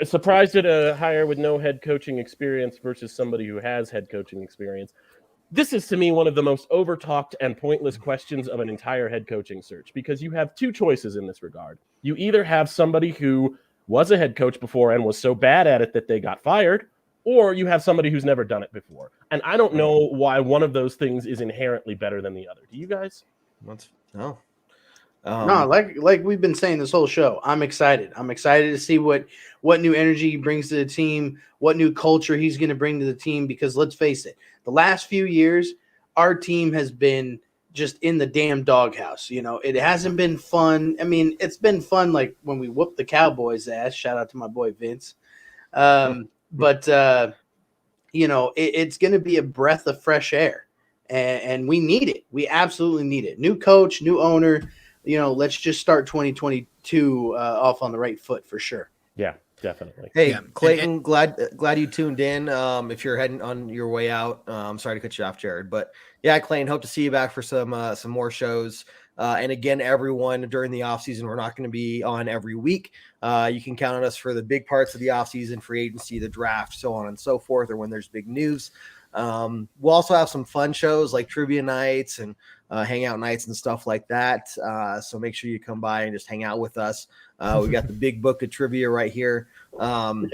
surprised at a hire with no head coaching experience versus somebody who has head coaching experience. This is, to me, one of the most overtalked and pointless questions of an entire head coaching search, because you have two choices in this regard. You either have somebody who was a head coach before and was so bad at it that they got fired, or you have somebody who's never done it before. And I don't know why one of those things is inherently better than the other. Do you guys? No. No, like we've been saying this whole show, I'm excited. I'm excited to see what new energy he brings to the team, what new culture he's going to bring to the team, because let's face it, the last few years, our team has been just in the damn doghouse. It hasn't been fun. I mean, it's been fun like when we whooped the Cowboys' ass. Shout out to my boy Vince. But it's going to be a breath of fresh air, and we need it. We absolutely need it. New coach, new owner. Let's just start 2022 off on the right foot for sure. Yeah, definitely. Hey, Clayton, glad you tuned in. If you're heading on your way out, I'm sorry to cut you off, Jared, but yeah, Clayton, hope to see you back for some more shows. And again, everyone, during the off season, we're not going to be on every week. You can count on us for the big parts of the off season, free agency, the draft, so on and so forth, or when there's big news. We'll also have some fun shows like trivia nights and hangout nights and stuff like that. So make sure you come by and just hang out with us. We got the big book of trivia right here. And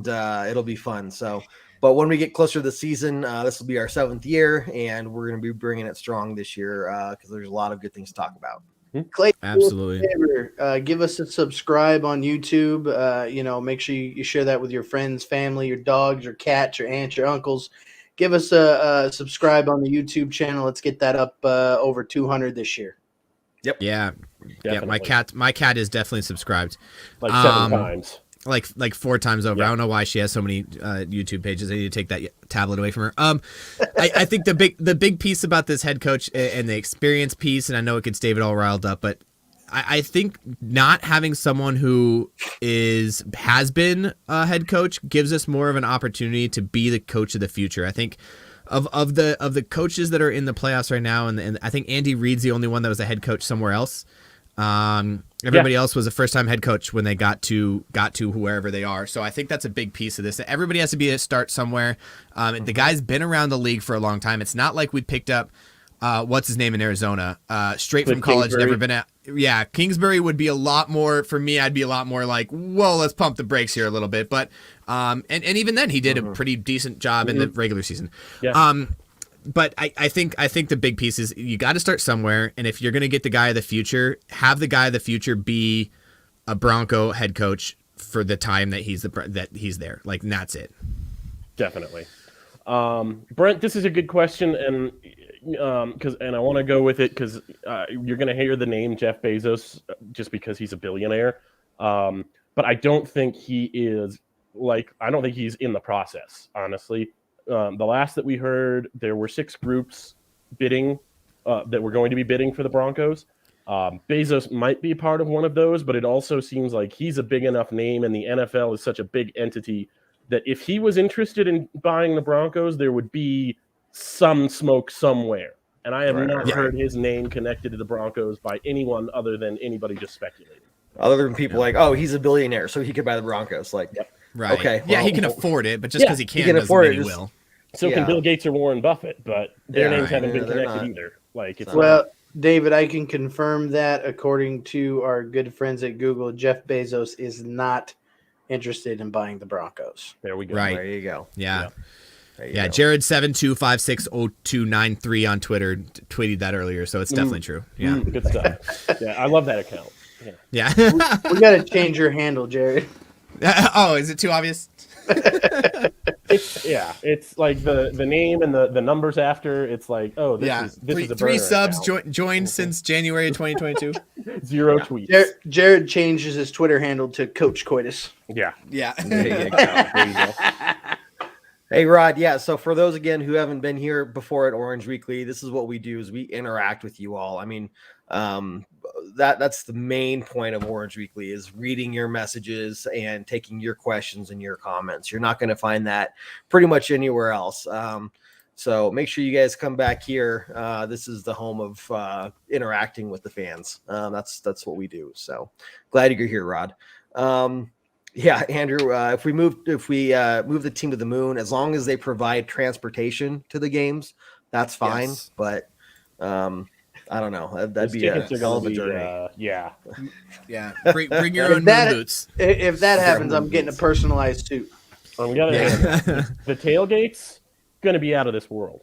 it'll be fun. But when we get closer to the season, this will be our 7th year, and we're going to be bringing it strong this year because there's a lot of good things to talk about. Clayton, absolutely. Give us a subscribe on YouTube. Make sure you share that with your friends, family, your dogs, your cats, your aunts, your uncles. Give us a subscribe on the YouTube channel. Let's get that up over 200 this year. Yep. Yeah. Definitely. Yeah. My cat is definitely subscribed. Like 7 times. like 4 times over. Yeah. I don't know why she has so many YouTube pages. I need to take that tablet away from her. I think the big piece about this head coach and the experience piece, and I know it gets David all riled up, but I think not having someone who has been a head coach gives us more of an opportunity to be the coach of the future. I think of the coaches that are in the playoffs right now, and I think Andy Reid's the only one that was a head coach somewhere else. Everybody else was a first-time head coach when they got to wherever they are. So I think that's a big piece of this. Everybody has to be a start somewhere. The guy's been around the league for a long time. It's not like we picked up what's his name in Arizona, straight from college, Kingsbury. never been at. Yeah, Kingsbury would be a lot more for me. I'd be a lot more like, whoa, let's pump the brakes here a little bit. But and even then, he did a pretty decent job in the regular season. Yeah. But I think the big piece is you got to start somewhere, and if you're going to get the guy of the future, have the guy of the future be a Bronco head coach for the time that he's there. Like, and that's it. Definitely. Brent, this is a good question, and I want to go with it because you're going to hear the name Jeff Bezos just because he's a billionaire. But I don't think he is I don't think he's in the process, honestly. The last that we heard, there were 6 groups bidding that were going to be bidding for the Broncos. Bezos might be part of one of those, but it also seems like he's a big enough name, and the NFL is such a big entity that if he was interested in buying the Broncos, there would be some smoke somewhere. And I have not heard his name connected to the Broncos by anyone other than anybody just speculating. Other than people like, oh, he's a billionaire, so he could buy the Broncos. Like, Right. Okay. Yeah, well, he can afford it, but just because he can doesn't afford mean it, he will. So can Bill Gates or Warren Buffett, but their names haven't been they're connected not. either. Like, it's Well, David, I can confirm that according to our good friends at Google, Jeff Bezos is not interested in buying the Broncos. there we go. Right. There you go. Yeah. There you Yeah, go. Jared72560293 on Twitter tweeted that earlier, so it's definitely true. Yeah. Good stuff. Yeah, I love that account. Yeah. Yeah. We got to change your handle, Jared. Oh, is it too obvious? It's like the name and the numbers after. It's like, oh, this is a three burner subs account. joined since January of 2022. 0 tweets. Jared changes his Twitter handle to Coach Coitus. Yeah. Yeah. There you go. There you go. Hey, Rod. Yeah. So for those, again, who haven't been here before at Orange Weekly, this is what we do is we interact with you all. I mean, that's the main point of Orange Weekly is reading your messages and taking your questions and your comments. You're not going to find that pretty much anywhere else. So make sure you guys come back here. This is the home of interacting with the fans. That's what we do. So glad you're here, Rod. Yeah, Andrew, if we move the team to the moon, as long as they provide transportation to the games, that's fine. Yes. But I don't know. That'd Those be a tickets are hell of gonna a be, journey. yeah. Yeah. Bring your own moon that- boots. If that happens, I'm getting a personalized suit. On the other hand, the tailgates gonna be out of this world.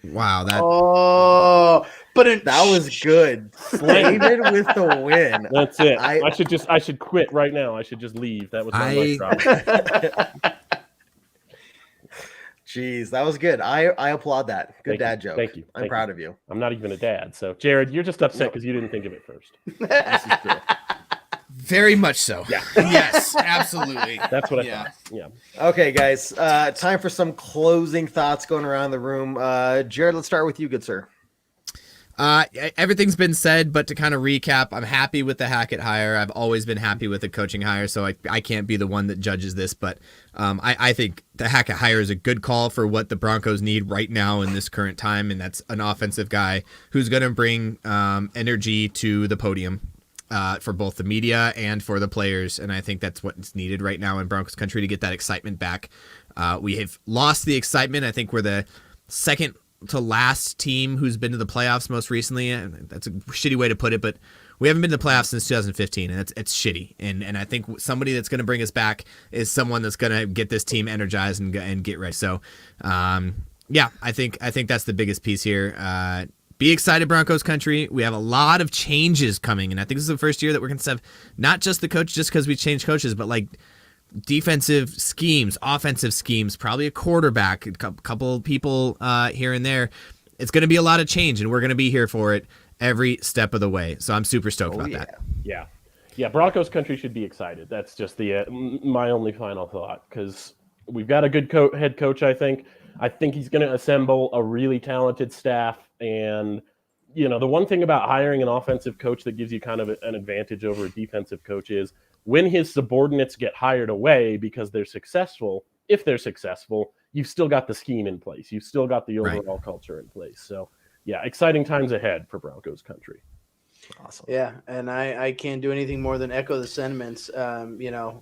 Wow. Oh, but That was good. David with the win. That's it. I- I should quit right now. I should just leave. That was my mic drop. Jeez, that was good. I applaud that. Good Thank dad you. joke. Thank you. I'm Thank proud you. of you. I'm not even a dad. So, Jared, you're just upset because you didn't think of it first. This is true. Very much so. Yeah. Yes, absolutely. That's what I Yeah. thought. Yeah. Okay, guys. Time for some closing thoughts going around the room. Jared, let's start with you, good sir. Everything's been said, but to kind of recap, I'm happy with the Hackett hire. I've always been happy with the coaching hire, so I can't be the one that judges this, but I think the Hackett hire is a good call for what the Broncos need right now in this current time, and that's an offensive guy who's going to bring energy to the podium for both the media and for the players, and I think that's what's needed right now in Broncos country to get that excitement back. We have lost the excitement. I think we're the second to last team who's been to the playoffs most recently. That's a shitty way to put it, but we haven't been to the playoffs since 2015, and it's shitty. And I think somebody that's going to bring us back is someone that's going to get this team energized and get ready. So, yeah, I think that's the biggest piece here. Be excited, Broncos country. We have a lot of changes coming, and I think this is the first year that we're going to have not just the coach just because we changed coaches, but like defensive schemes, offensive schemes, probably a quarterback, a couple of people here and there. It's going to be a lot of change, and we're going to be here for it every step of the way. So I'm super stoked about that. Yeah. Yeah, Broncos country should be excited. That's just the my only final thought, because we've got a good head coach. I think he's going to assemble a really talented staff. And the one thing about hiring an offensive coach that gives you kind of an advantage over a defensive coach is when his subordinates get hired away because they're successful. If they're successful, you've still got the scheme in place. You've still got the overall culture in place. So, yeah, exciting times ahead for Broncos country. Awesome. Yeah, and I can't do anything more than echo the sentiments.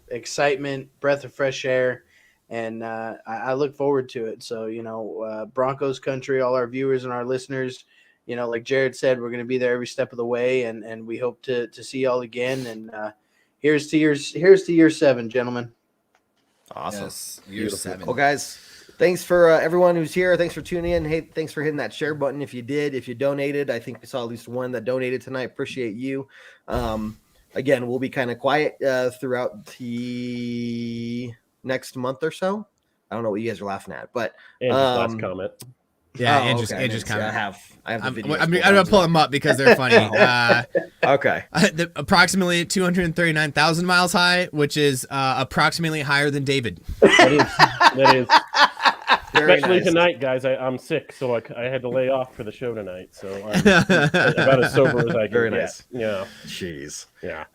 Excitement, breath of fresh air, and I look forward to it. So, Broncos country, all our viewers and our listeners, like Jared said, we're going to be there every step of the way, and we hope to see y'all again. And here's to year 7, gentlemen. Awesome. Yes, year 7. Well, guys, thanks for everyone who's here. Thanks for tuning in. Hey, thanks for hitting that share button. If you did, if you donated, I think we saw at least one that donated tonight. Appreciate you. Again, we'll be kind of quiet throughout the next month or so. I don't know what you guys are laughing at, but last comment. Yeah, Andrew's comment. I have the videos. I'm going to pull them up because they're funny. Okay. Approximately 239,000 miles high, which is approximately higher than David. That is. Very Especially nice. tonight, guys. I'm sick, so I had to lay off for the show tonight. So I'm about as sober as I can Very get. nice. Yeah. Jeez. Yeah.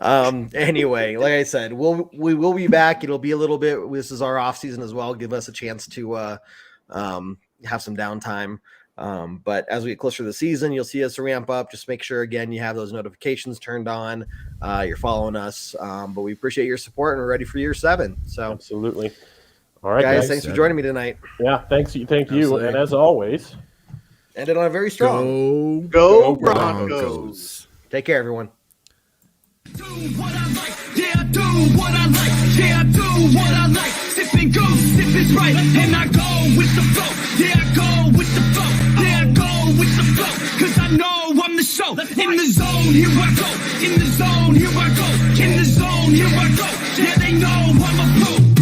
Anyway, like I said, we will be back. It'll be a little bit. This is our off season as well. Give us a chance to have some downtime. But as we get closer to the season, you'll see us ramp up. Just make sure, again, you have those notifications turned on. You're following us. But we appreciate your support, and we're ready for year 7. So Absolutely. All right, guys, guys. thanks for joining me tonight. Yeah, thank you. Absolutely. And as always, Ended on a very strong. Go Broncos. Take care, everyone. Do what I like, yeah, I do what I like, yeah, I do what I like. Sipping goose, sip is right, and I go with the flow, yeah, I go with the flow, yeah, I go with the flow, cause I know I'm the show. In the zone, here I go, in the zone, here I go, in the zone, here I go, yeah, they know I'm a pro.